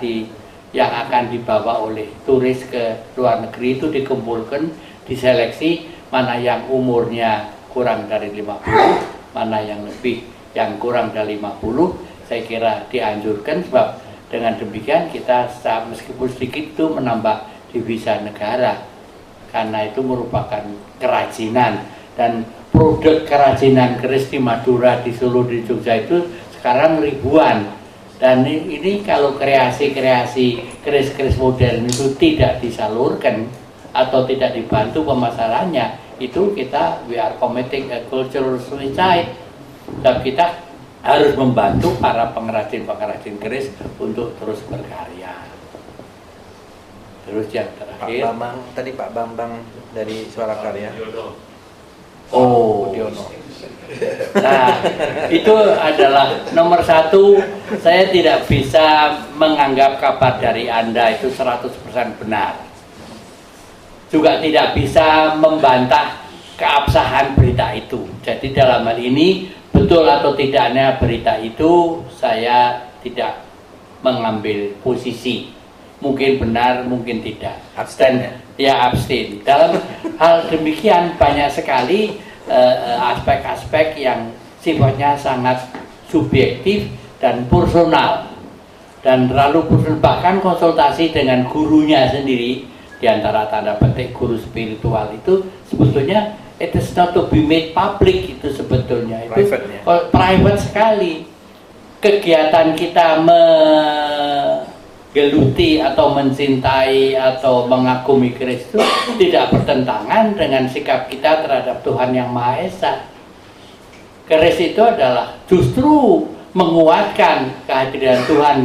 yang akan dibawa oleh turis ke luar negeri. Itu dikumpulkan, diseleksi mana yang umurnya kurang dari 50, mana yang kurang dari 50. Saya kira dianjurkan, sebab dengan demikian kita meskipun sedikit itu menambah devisa negara, karena itu merupakan kerajinan. Dan produk kerajinan keris di Madura, di Solo, di Jogja itu sekarang ribuan. Dan ini kalau kreasi-kreasi keris-keris modern itu tidak disalurkan atau tidak dibantu pemasarannya, itu we are committing a cultural suicide. Dan kita harus membantu para pengrajin-pengrajin keris untuk terus berkarya. Terus yang terakhir, Pak Bambang dari Suara Karya. Oh, Budiono. Nah, itu adalah nomor satu. Saya tidak bisa menganggap kabar dari Anda itu 100% benar. Juga tidak bisa membantah keabsahan berita itu. Jadi dalam hal ini, betul atau tidaknya berita itu, saya tidak mengambil posisi. Mungkin benar, mungkin tidak. Abstain. Ya, abstain. Dalam hal demikian banyak sekali aspek-aspek yang sifatnya sangat subjektif dan personal, dan terlalu personal. Bahkan konsultasi dengan gurunya sendiri, diantara tanda petik guru spiritual itu sebetulnya it is not to be made public. Itu sebetulnya itu private sekali. Kegiatan kita geluti atau mencintai atau mengagumi keris itu tidak bertentangan dengan sikap kita terhadap Tuhan Yang Maha Esa. Keris itu adalah justru menguatkan kehadiran Tuhan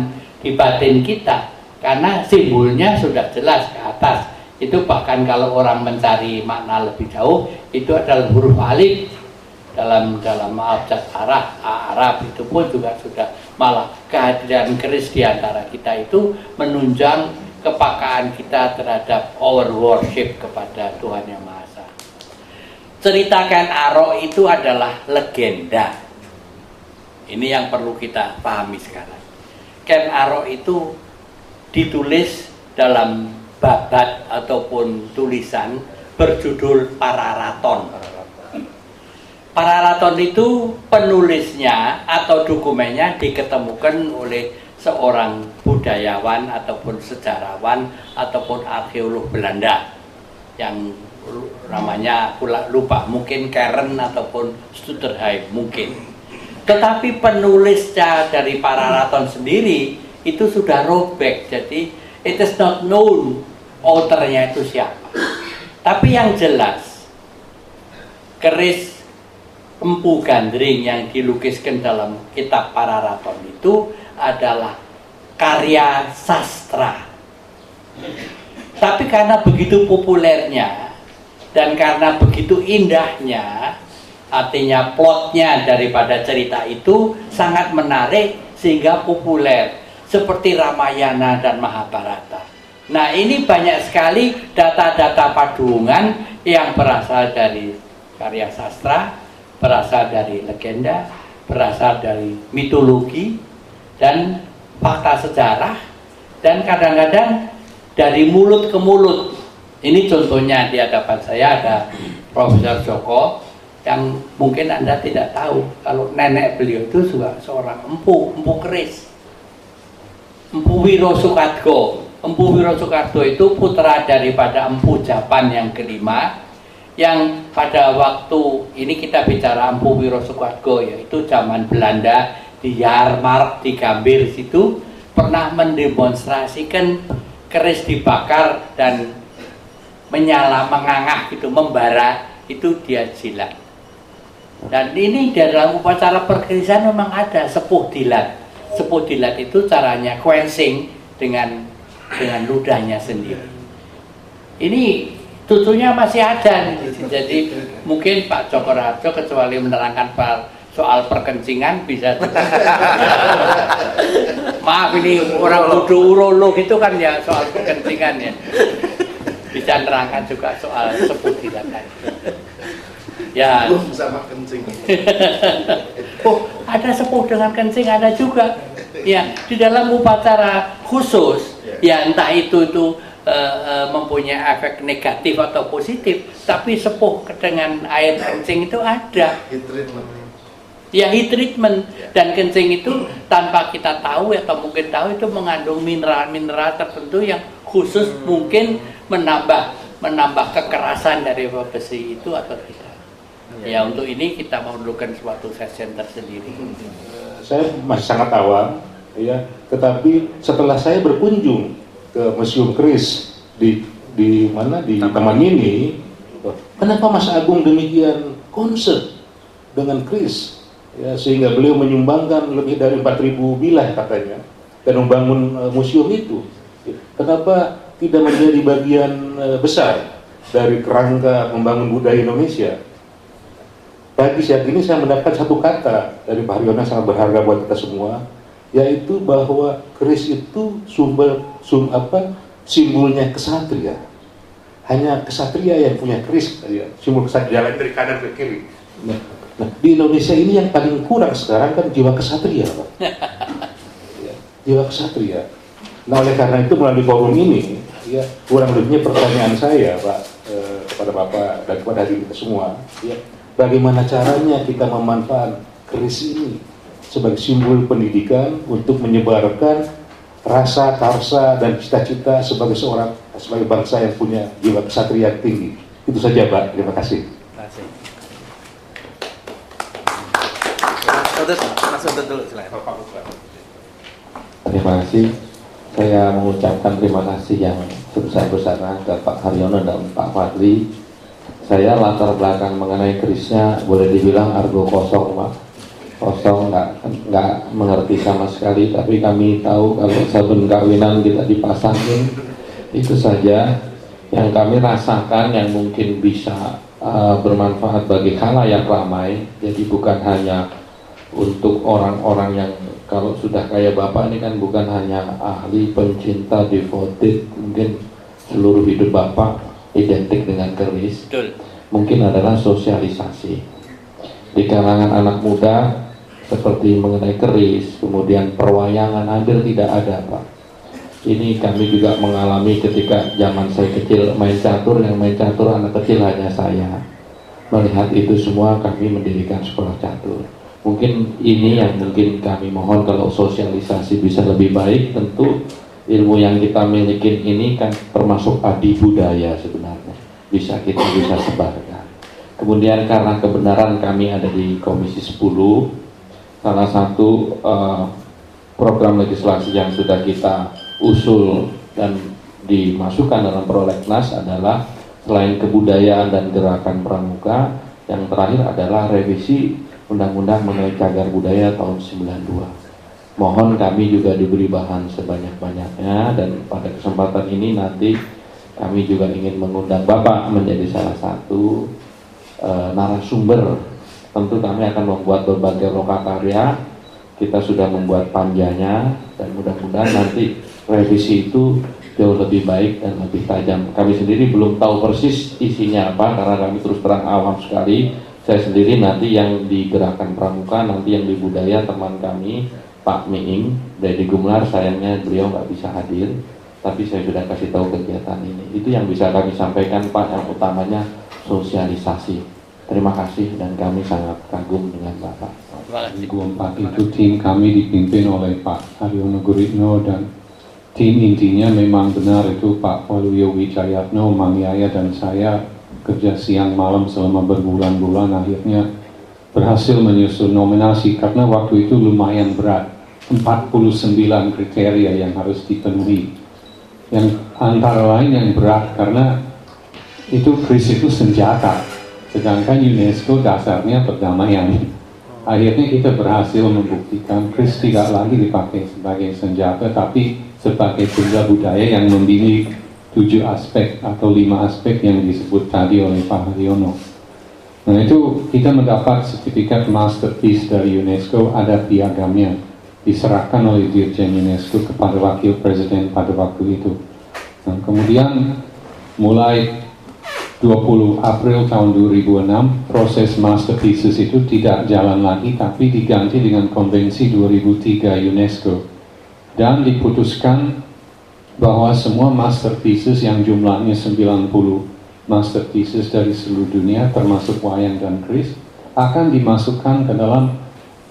di batin kita, karena simbolnya sudah jelas ke atas. Itu bahkan kalau orang mencari makna lebih jauh, itu adalah huruf alif dalam abjad Arab itu pun juga sudah, malah kehadiran keris di antara kita itu menunjang kepakaan kita terhadap our worship kepada Tuhan Yang Maha Esa. cerita Ken Arok itu adalah legenda. Ini yang perlu kita pahami sekarang. Ken Arok itu ditulis dalam babat ataupun tulisan berjudul Pararaton. Pararaton itu penulisnya atau dokumennya diketemukan oleh seorang budayawan ataupun sejarawan ataupun arkeolog Belanda yang namanya aku lupa, mungkin Karen ataupun Studerheim mungkin. Tetapi penulisnya dari Pararaton sendiri itu sudah robek, jadi it is not known authornya itu siapa. Tapi yang jelas keris Empu Gandring yang dilukiskan dalam kitab Pararaton itu adalah karya sastra. Tapi karena begitu populernya dan karena begitu indahnya, artinya plotnya daripada cerita itu sangat menarik sehingga populer, seperti Ramayana dan Mahabharata. Nah, ini banyak sekali data-data padungan yang berasal dari karya sastra, berasal dari legenda, berasal dari mitologi dan fakta sejarah, dan kadang-kadang dari mulut ke mulut. Ini contohnya di hadapan saya ada Profesor Joko yang mungkin Anda tidak tahu kalau nenek beliau itu juga seorang empu keris, Empu Wiro Sukadgo. Empu Wiro Sukadgo itu putra daripada Empu Japan yang kelima, yang pada waktu ini kita bicara Empu Wiro Sukadgo, yaitu zaman Belanda di Yarmark di Gambir situ pernah mendemonstrasikan keris dibakar dan menyala mengangah gitu, membara, itu dia jilat. Dan ini dalam upacara perkerisan memang ada sepuh dilat. Sepuh dilat itu caranya quenching dengan ludahnya sendiri. Ini tutunya masih ada, jadi mungkin Pak Joko Raharjo kecuali menerangkan soal perkencingan bisa. Maaf, ini orang kudu urolog itu kan ya soal perkencingan ya. Bisa menerangkan juga soal sepuh dilat. Ya. Sama kencing. Oh, ada sepuh dengan kencing, ada juga. Ya, di dalam upacara khusus, ya entah itu mempunyai efek negatif atau positif, tapi sepuh dengan air kencing itu ada. Heat treatment. Ya, heat treatment. Dan kencing itu tanpa kita tahu atau mungkin tahu itu mengandung mineral-mineral tertentu yang khusus mungkin menambah kekerasan dari besi itu atau tidak. Ya, untuk ini kita memerlukan suatu session tersendiri. Saya masih sangat awam, ya. Tetapi setelah saya berkunjung ke Museum Keris di Taman Mini, kenapa Mas Agung demikian concern dengan keris? Ya, sehingga beliau menyumbangkan lebih dari 4.000 bilah katanya dan membangun museum itu. Kenapa tidak menjadi bagian besar dari kerangka membangun budaya Indonesia? Bagi saat ini saya mendapat satu kata dari Pak Haryono sangat berharga buat kita semua, yaitu bahwa keris itu simbolnya kesatria. Hanya kesatria yang punya keris, ya, simbol kesatria, jalan dari kanan ke kiri. Nah, di Indonesia ini yang paling kurang sekarang kan jiwa kesatria, Pak. Ya, jiwa kesatria. Nah, oleh karena itu melalui forum ini, ya, kurang lebihnya pertanyaan saya, Pak, kepada Bapak dan kepada diri kita semua, ya, bagaimana caranya kita memanfaatkan keris ini sebagai simbol pendidikan untuk menyebarkan rasa, karsa, dan cita-cita sebagai bangsa yang punya jiwa kesatria tinggi. Itu saja, Pak. Terima kasih. Terima kasih. Saya mengucapkan terima kasih yang sebesar-besarnya ke Pak Haryono dan Pak Fadli. Saya latar belakang mengenai kerisnya boleh dibilang argo kosong, Pak. Kosong, nggak mengerti sama sekali. Tapi kami tahu kalau sabun kawinan kita dipasangin, itu saja yang kami rasakan yang mungkin bisa bermanfaat bagi khalayak ramai. Jadi bukan hanya untuk orang-orang yang kalau sudah kayak Bapak ini kan bukan hanya ahli, pencinta, devoted, mungkin seluruh hidup Bapak identik dengan keris. Betul. mungkin adalah sosialisasi. Di kalangan anak muda seperti mengenai keris, kemudian perwayangan hampir tidak ada, Pak. Ini kami juga mengalami ketika zaman saya kecil main catur, yang main catur anak kecil hanya saya. Melihat itu semua kami mendirikan sekolah catur. Mungkin ini yang mungkin kami mohon, kalau sosialisasi bisa lebih baik. Tentu ilmu yang kita miliki ini kan termasuk adi budaya sebenarnya, bisa sebarkan. Kemudian karena kebenaran kami ada di Komisi 10, salah satu program legislasi yang sudah kita usul dan dimasukkan dalam prolegnas adalah selain kebudayaan dan gerakan pramuka, yang terakhir adalah revisi Undang-Undang mengenai cagar budaya tahun 92. Mohon kami juga diberi bahan sebanyak-banyaknya, dan pada kesempatan ini nanti kami juga ingin mengundang Bapak menjadi salah satu narasumber. Tentu kami akan membuat berbagai lokakarya, kita sudah membuat panjanya, dan mudah-mudahan nanti revisi itu jauh lebih baik dan lebih tajam. Kami sendiri belum tahu persis isinya apa, karena kami terus terang awam sekali. Saya sendiri nanti yang di gerakan pramuka, nanti yang di budaya teman kami Pak Miing dari Gumlar, sayangnya beliau nggak bisa hadir, tapi saya sudah kasih tahu kegiatan ini. Itu yang bisa kami sampaikan, Pak, yang utamanya sosialisasi. Terima kasih, dan kami sangat kagum dengan Bapak. Minggu 4 itu tim kami dipimpin oleh Pak Haryono Guritno, dan tim intinya memang benar itu Pak Waluyo Wijayatno, Mang Yaya, dan saya kerja siang malam selama berbulan-bulan, akhirnya berhasil menyusun nominasi karena waktu itu lumayan berat, 49 kriteria yang harus dipenuhi, yang antara lain yang berat karena itu KRIS itu senjata, sedangkan UNESCO dasarnya perdamaian. Akhirnya kita berhasil membuktikan KRIS tidak lagi dipakai sebagai senjata, tapi sebagai tunggal budaya yang memiliki 7 aspek atau 5 aspek yang disebut tadi oleh Pak Haryono. Nah, itu kita mendapat sertifikat masterpiece dari UNESCO, ada piagamnya, diserahkan oleh Dirjen UNESCO kepada Wakil Presiden pada waktu itu. Nah, kemudian mulai 20 April tahun 2006, proses masterpieces itu tidak jalan lagi, tapi diganti dengan Konvensi 2003 UNESCO. Dan diputuskan bahwa semua masterpieces yang jumlahnya 90 masterpieces dari seluruh dunia, termasuk wayang dan keris, akan dimasukkan ke dalam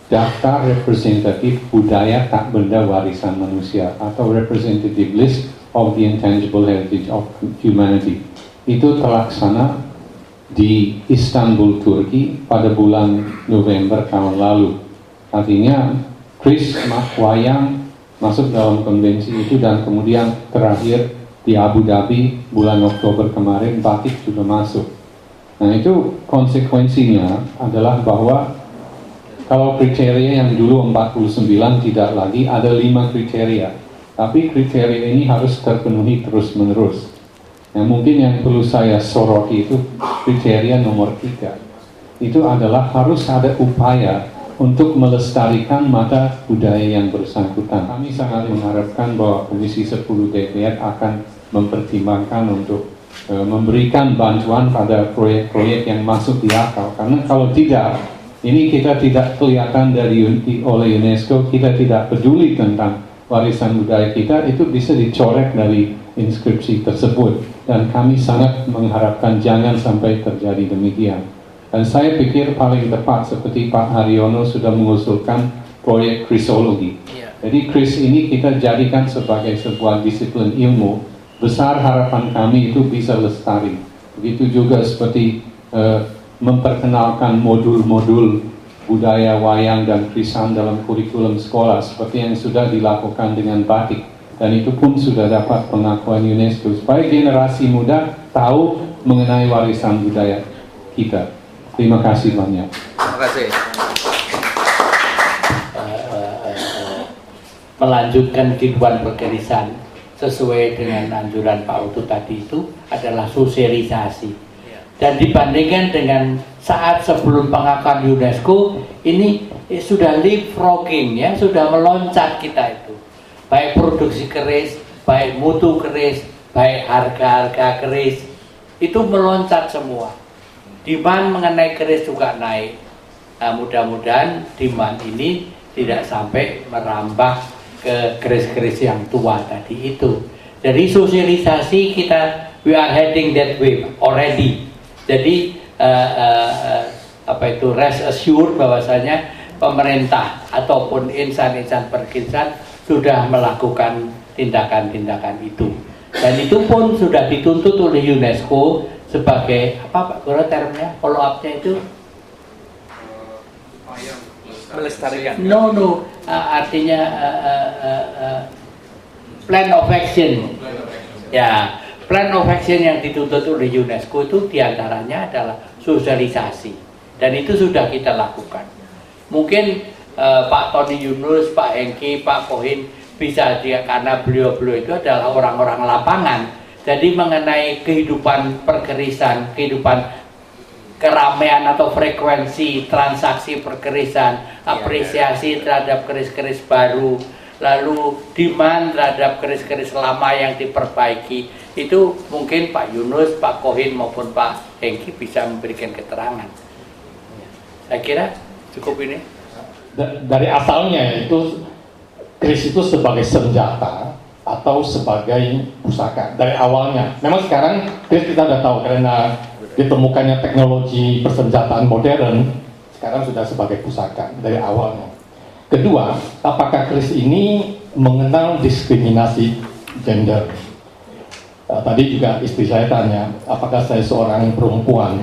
daftar representatif budaya tak benda warisan manusia, atau representative list of the intangible heritage of humanity. Itu terlaksana di Istanbul, Turki pada bulan November tahun lalu. Artinya keris, wayang masuk dalam konvensi itu, dan kemudian terakhir di Abu Dhabi bulan Oktober kemarin batik sudah masuk. Nah, itu konsekuensinya adalah bahwa kalau kriteria yang dulu 49 tidak lagi, ada 5 kriteria, tapi kriteria ini harus terpenuhi terus-menerus. Nah, mungkin yang perlu saya soroti itu kriteria nomor 3. Itu adalah harus ada upaya untuk melestarikan mata budaya yang bersangkutan. Kami sangat mengharapkan bahwa Komisi 10 DPR akan mempertimbangkan untuk memberikan bantuan pada proyek-proyek yang masuk di akal. Karena kalau tidak, ini kita tidak kelihatan oleh UNESCO, kita tidak peduli tentang warisan budaya kita, itu bisa dicoret dari inskripsi tersebut. Dan kami sangat mengharapkan jangan sampai terjadi demikian. Dan saya pikir paling tepat seperti Pak Haryono sudah mengusulkan proyek krisologi. Jadi kris ini kita jadikan sebagai sebuah disiplin ilmu. Besar harapan kami itu bisa lestari. Begitu juga seperti memperkenalkan modul-modul budaya wayang dan krisan dalam kurikulum sekolah seperti yang sudah dilakukan dengan batik. Dan itu pun sudah dapat pengakuan UNESCO supaya generasi muda tahu mengenai warisan budaya kita. Terima kasih banyak. Terima kasih. Melanjutkan kehidupan berkerisan sesuai dengan anjuran Pak Utu tadi itu adalah sosialisasi. Dan dibandingkan dengan saat sebelum pengakuan UNESCO, ini sudah leapfrogging, ya, sudah meloncat kita itu. Baik produksi keris, baik mutu keris, baik harga-harga keris, itu meloncat semua. Demand mengenai keris juga naik. Nah, mudah-mudahan demand ini tidak sampai merambah ke keris-keris yang tua tadi itu. Jadi sosialisasi kita, we are heading that way already. Jadi rest assured bahwasanya pemerintah ataupun insan-insan perkirisan sudah melakukan tindakan-tindakan itu. Dan itu pun sudah dituntut oleh UNESCO sebagai apa Pak Guru termnya, follow up-nya itu? Melestarikan. No, artinya plan of action. Ya, plan of action yang dituntut oleh UNESCO itu diantaranya adalah sosialisasi, dan itu sudah kita lakukan. Mungkin Pak Tony Yunus, Pak Hengki, Pak Kohin bisa dia, karena beliau-beliau itu adalah orang-orang lapangan. Jadi mengenai kehidupan perkerisan, kehidupan keramaian atau frekuensi transaksi perkerisan, apresiasi terhadap keris-keris baru, lalu demand terhadap keris-keris lama yang diperbaiki, itu mungkin Pak Yunus, Pak Kohin maupun Pak Hengki bisa memberikan keterangan. Saya kira cukup ini. Dari asalnya itu keris itu sebagai senjata atau sebagai pusaka dari awalnya. Memang sekarang keris kita sudah tahu karena ditemukannya teknologi persenjataan modern, sekarang sudah sebagai pusaka dari awalnya. Kedua, apakah keris ini mengenal diskriminasi gender? Tadi juga istri saya tanya, apakah saya seorang perempuan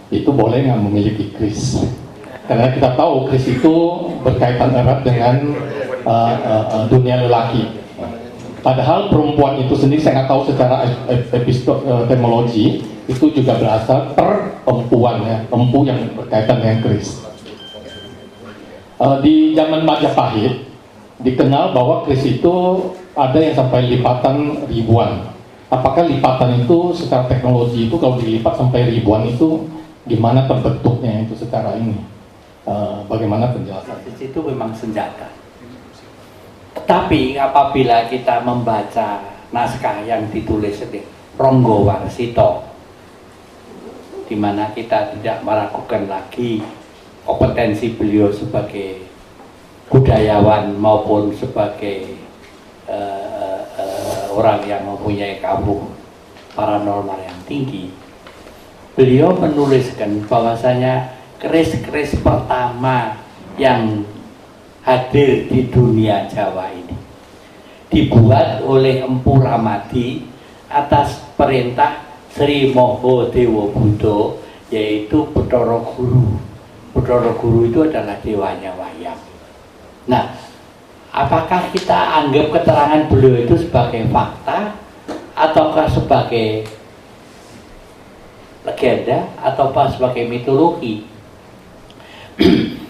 itu boleh nggak memiliki keris? Karena kita tahu keris itu berkaitan erat dengan dunia lelaki. Padahal perempuan itu sendiri saya nggak tahu secara epistemologi itu juga berasal perempuan, ya, empu yang berkaitan dengan keris. Di zaman Majapahit dikenal bahwa keris itu ada yang sampai lipatan ribuan. Apakah lipatan itu secara teknologi itu kalau dilipat sampai ribuan itu gimana terbentuknya itu secara ini? Bagaimana penjelasan? Itu memang senjata. Tapi apabila kita membaca naskah yang ditulis Ronggo Warsito, di mana kita tidak meragukan lagi kompetensi beliau sebagai budayawan maupun sebagai orang yang mempunyai kampung paranormal yang tinggi, beliau menuliskan bahwasanya keris-keris pertama yang hadir di dunia Jawa ini dibuat oleh Empu Ramadi atas perintah Sri Moho Dewa Buddha, yaitu Bathara Guru. Bathara Guru itu adalah dewanya wayang. Nah, apakah kita anggap keterangan beliau itu sebagai fakta ataukah sebagai legenda ataukah sebagai mitologi?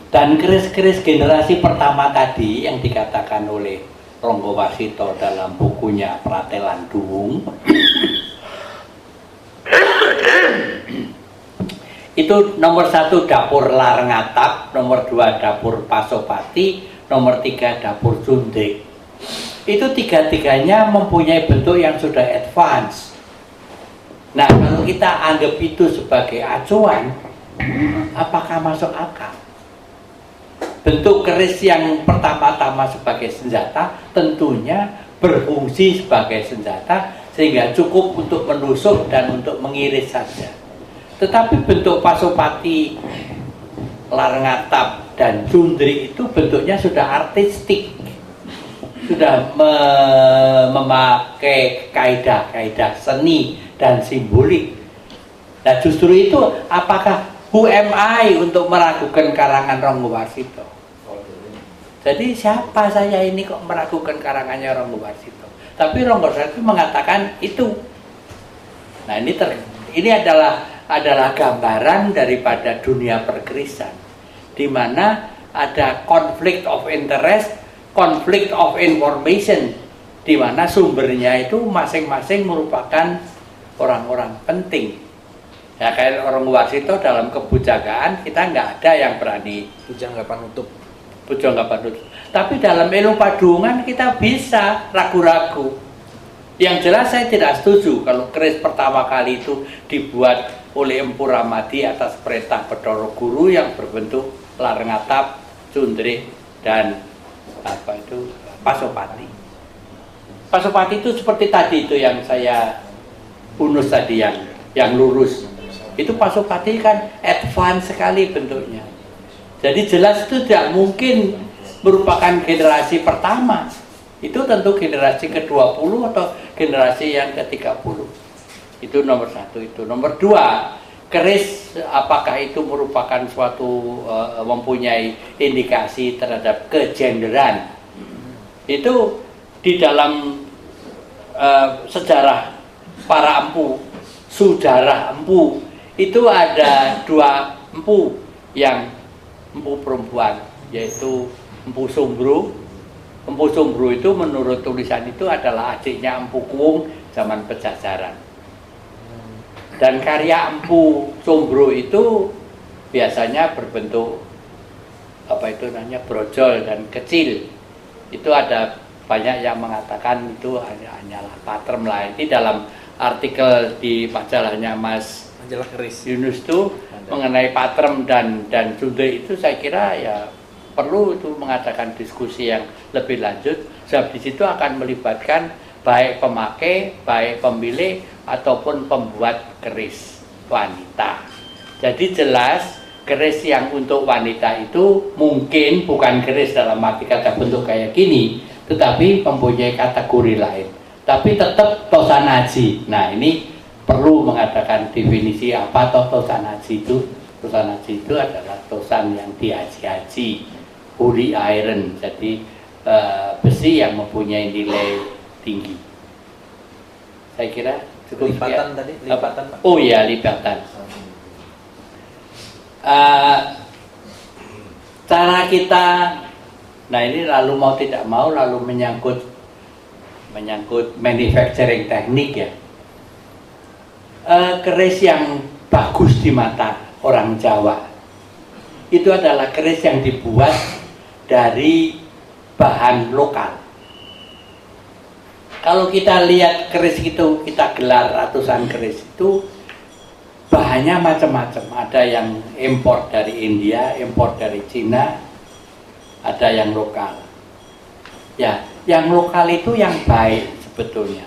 Dan keris-keris generasi pertama tadi yang dikatakan oleh Ronggo Warsito dalam bukunya Pratelan Duwung itu nomor 1 dapur Larengatap, nomor 2 dapur Pasopati, nomor 3 dapur Cundek. Itu tiga-tiganya mempunyai bentuk yang sudah advance. Nah, kalau kita anggap itu sebagai acuan, apakah masuk akal? Bentuk keris yang pertama-tama sebagai senjata tentunya berfungsi sebagai senjata sehingga cukup untuk menusuk dan untuk mengiris saja. Tetapi bentuk Pasopati, Larengatap dan Cundrik itu bentuknya sudah artistik, sudah memakai kaidah-kaidah seni dan simbolik. Nah, justru itu apakah who am I untuk meragukan karangan Ronggo Warsito? Jadi siapa saya ini kok meragukan karangannya Ronggo Warsito? Tapi Ronggo Warsito mengatakan itu. Nah, ini adalah gambaran daripada dunia perkerisan, di mana ada conflict of interest, conflict of information, di mana sumbernya itu masing-masing merupakan orang-orang penting. Ya, kayak Ronggo Warsito dalam kebujagaan kita nggak ada yang berani Bujang nggak panutup. bujang nggak panutup. Tapi dalam ilmu padungan kita bisa ragu-ragu. Yang jelas saya tidak setuju kalau keris pertama kali itu dibuat oleh Empu Ramadi atas perintah Bathara Guru yang berbentuk lareng atap, cundrik, dan Pasopati. Pasopati itu seperti tadi itu yang saya unus tadi, yang lurus. Itu Pasopati kan advance sekali bentuknya. Jadi jelas itu tidak mungkin merupakan generasi pertama. Itu tentu generasi ke-20 atau generasi yang ke-30. Itu nomor satu itu. Nomor dua, keris apakah itu merupakan suatu mempunyai indikasi terhadap kegenderan. Itu di dalam sejarah para empu, saudara empu, itu ada dua empu yang empu perempuan, yaitu Empu Sombro. Empu Sombro itu menurut tulisan itu adalah adiknya Empu Kuung zaman Pejajaran. Dan karya Empu Sombro itu biasanya berbentuk brojol dan kecil. Itu ada banyak yang mengatakan itu hanyalah patrem lah. Ini dalam artikel di majalahnya Mas majalah keris Yunus itu mengenai patrem dan cundrik itu saya kira ya perlu itu mengadakan diskusi yang lebih lanjut. Sebab di situ akan melibatkan baik pemakai, baik pemilik ataupun pembuat keris wanita. Jadi jelas keris yang untuk wanita itu mungkin bukan keris dalam arti kata bentuk kayak gini, tetapi mempunyai kategori lain. Tapi tetap tosanaji. Nah ini perlu mengadakan definisi apa tosanaji itu. Tosanaji itu adalah tosan yang diaji-aji, holy iron, jadi besi yang mempunyai nilai tinggi. Saya kira cukup. Lipatan tadi, lipatan Pak. Oh iya, lipatan. Cara kita, nah ini lalu mau tidak mau lalu menyangkut manufacturing teknik ya. Keris yang bagus di mata orang Jawa itu adalah keris yang dibuat dari bahan lokal. Kalau kita lihat keris itu, kita gelar ratusan keris itu bahannya macam-macam. Ada yang impor dari India, impor dari Cina, ada yang lokal. Ya, yang lokal itu yang baik sebetulnya.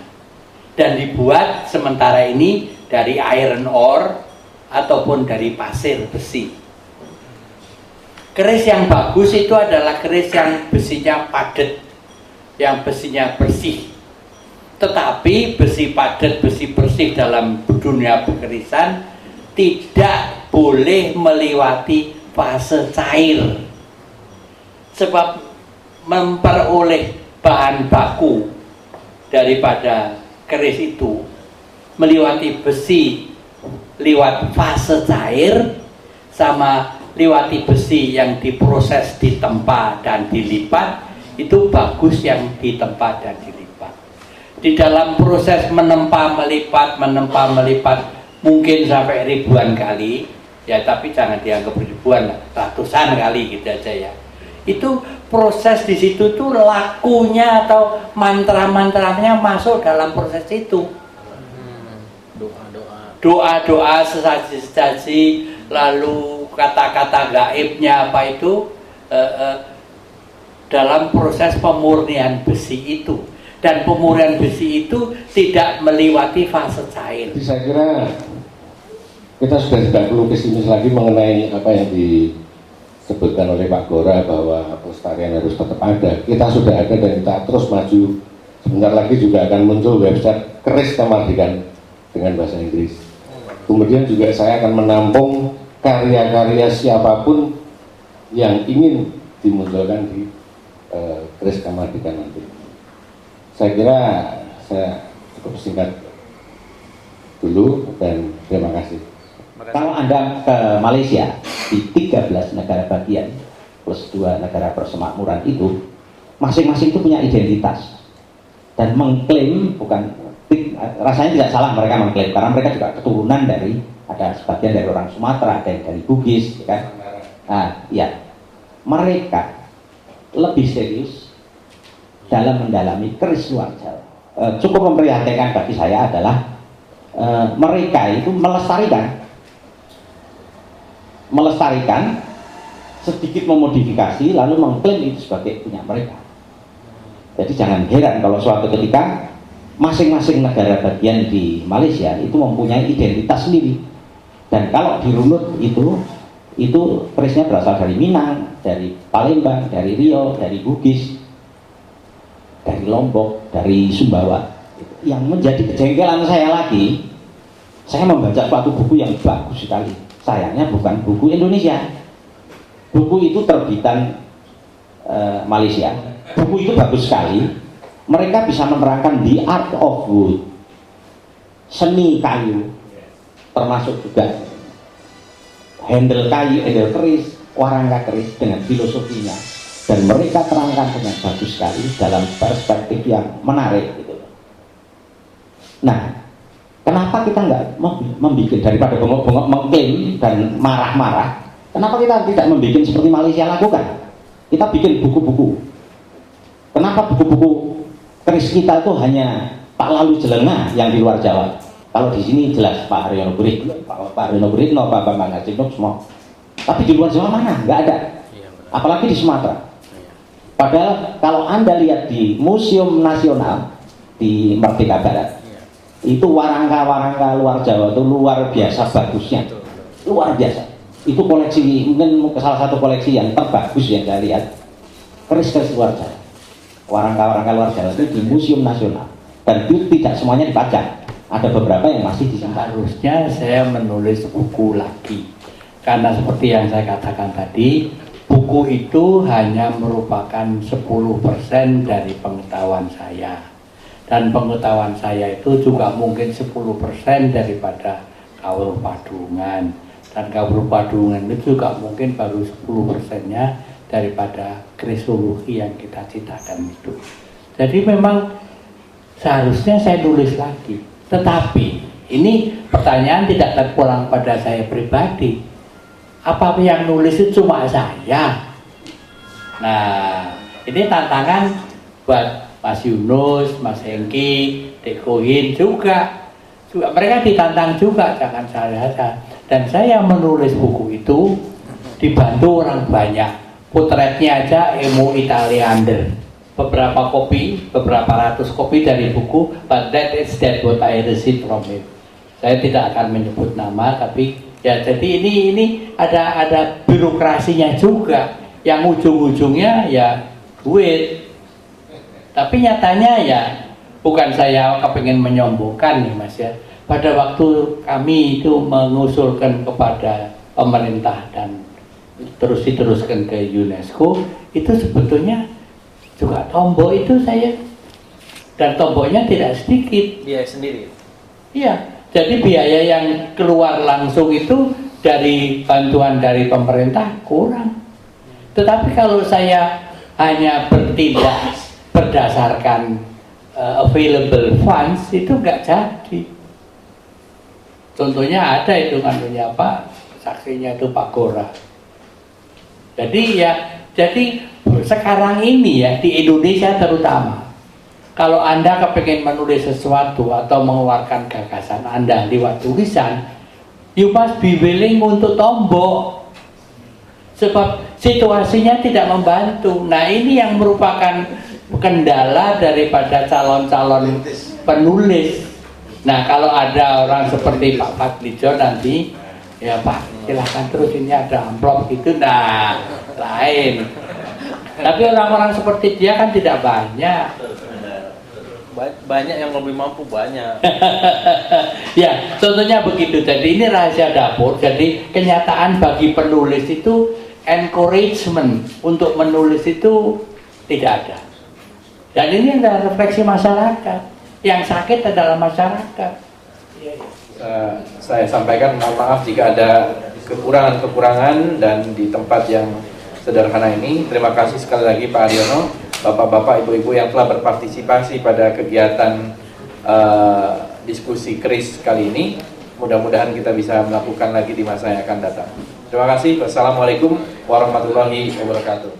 Dan dibuat sementara ini dari iron ore ataupun dari pasir besi. Keris yang bagus itu adalah keris yang besinya padat, yang besinya bersih. Tetapi besi padat, besi bersih dalam dunia pekerisan tidak boleh melewati fase cair. Sebab memperoleh bahan baku daripada keris itu melewati besi lewat fase cair sama lewati besi yang diproses ditempa dan dilipat, itu bagus yang ditempa dan dilipat. Di dalam proses menempa melipat mungkin sampai ribuan kali ya, tapi jangan dianggap ribuan, ratusan kali gitu aja ya. Itu proses di situ tuh lakunya atau mantra-mantranya masuk dalam proses itu. Doa-doa, sesaji-sesaji, lalu kata-kata gaibnya apa itu dalam proses pemurnian besi itu. Dan pemurnian besi itu tidak melewati fase cair. Saya kira kita sudah tidak perlu pesimis lagi mengenai apa yang disebutkan oleh Pak Gora bahwa pelestarian harus tetap ada. Kita sudah ada dan kita terus maju. Sebentar lagi juga akan muncul website keris kemerdekaan dengan bahasa Inggris. Kemudian juga saya akan menampung karya-karya siapapun yang ingin dimunculkan di keris kemerdekaan nanti. Saya kira saya cukup singkat dulu dan terima kasih. Kalau Anda ke Malaysia di 13 negara bagian plus 2 negara persemakmuran itu, masing-masing itu punya identitas dan mengklaim, bukan rasanya tidak salah mereka mengklaim karena mereka juga keturunan dari, ada sebagian dari orang Sumatera, ada yang dari Bugis, kan? Nah, ya, mereka lebih serius dalam mendalami keris luar Jawa. Cukup memprihatinkan bagi saya adalah mereka itu melestarikan melestarikan, sedikit memodifikasi, lalu mengklaim itu sebagai punya mereka. Jadi jangan heran kalau suatu ketika masing-masing negara bagian di Malaysia itu mempunyai identitas sendiri. Dan kalau dirunut itu kerisnya berasal dari Minang, dari Palembang, dari Riau, dari Bugis, dari Lombok, dari Sumbawa. Yang menjadi kejengkelan saya lagi, saya membaca suatu buku yang bagus sekali. Sayangnya bukan buku Indonesia. Buku itu terbitan Malaysia. Buku itu bagus sekali. Mereka bisa menerangkan the art of wood, seni kayu, termasuk juga handle kayu, handle keris, warangka keris dengan filosofinya. Dan mereka terangkan dengan bagus sekali dalam perspektif yang menarik gitu. Nah, kenapa kita nggak membuat daripada bengok-bengok mengklaim dan marah-marah? Kenapa kita tidak membuat seperti Malaysia lakukan? Kita bikin buku-buku. Kenapa buku-buku keris kita itu hanya Pak Lalu Jelenga yang di luar Jawa? Kalau di sini jelas Pak Haryono Guritno, Pak Bambang Hajinom semua. Tapi di luar Jawa mana? Nggak ada. Apalagi di Sumatera. Padahal kalau Anda lihat di Museum Nasional di Merdeka Barat, itu warangka-warangka luar Jawa itu luar biasa bagusnya, luar biasa. Itu koleksi, mungkin salah satu koleksi yang terbagus yang saya lihat, keris-keris luar Jawa, warangka-warangka luar Jawa itu di Museum Nasional. Dan itu tidak semuanya dipajang, ada beberapa yang masih disimpan. Harusnya saya menulis buku lagi, karena seperti yang saya katakan tadi, buku itu hanya merupakan 10% dari pengetahuan saya. Dan pengetahuan saya itu juga mungkin 10% daripada Kawruh Padungan. Dan Kawruh Padungan itu juga mungkin baru 10%-nya daripada krisologi yang kita citakan itu. Jadi memang seharusnya saya tulis lagi. Tetapi ini pertanyaan tidak terpulang pada saya pribadi. Apa yang nulis itu cuma saya? Nah, ini tantangan buat Mas Yunus, Mas Hengki, Dekohin juga. Mereka ditantang juga, jangan saja. Dan saya menulis buku itu dibantu orang banyak. Potretnya aja Emo Italiander. Beberapa kopi, beberapa ratus kopi dari buku, but that is what I received from him. Saya tidak akan menyebut nama, tapi ya jadi ini ada birokrasinya juga, yang ujung-ujungnya ya duit. Tapi nyatanya ya bukan saya kepengen menyombongkan nih Mas ya. Pada waktu kami itu mengusulkan kepada pemerintah dan terus diteruskan ke UNESCO, itu sebetulnya juga tombok itu saya, dan tomboknya tidak sedikit. Biaya sendiri. Iya, jadi biaya yang keluar langsung itu dari bantuan dari pemerintah kurang. Tetapi kalau saya hanya bertindak berdasarkan available funds itu nggak jadi. Contohnya ada itu kantornya apa, saksinya itu Pak Gora. Jadi sekarang ini ya di Indonesia terutama, kalau Anda kepengen menulis sesuatu atau mengeluarkan gagasan Anda lewat tulisan, you must be willing untuk tombok. Sebab situasinya tidak membantu. Nah ini yang merupakan kendala daripada calon-calon penulis. Nah kalau ada orang seperti Pak Fadlijo nanti, ya Pak silahkan terus ini ada amplop gitu, nah lain. Tapi orang-orang seperti dia kan tidak banyak. Banyak yang lebih mampu, banyak. Ya contohnya begitu. Jadi ini rahasia dapur. Jadi kenyataan bagi penulis itu encouragement untuk menulis itu tidak ada. Dan ini adalah refleksi masyarakat. Yang sakit adalah masyarakat. Saya sampaikan mohon maaf jika ada kekurangan-kekurangan dan di tempat yang sederhana ini. Terima kasih sekali lagi Pak Haryono, Bapak-bapak, Ibu-ibu yang telah berpartisipasi pada kegiatan diskusi keris kali ini. Mudah-mudahan kita bisa melakukan lagi di masa yang akan datang. Terima kasih. Wassalamualaikum warahmatullahi wabarakatuh.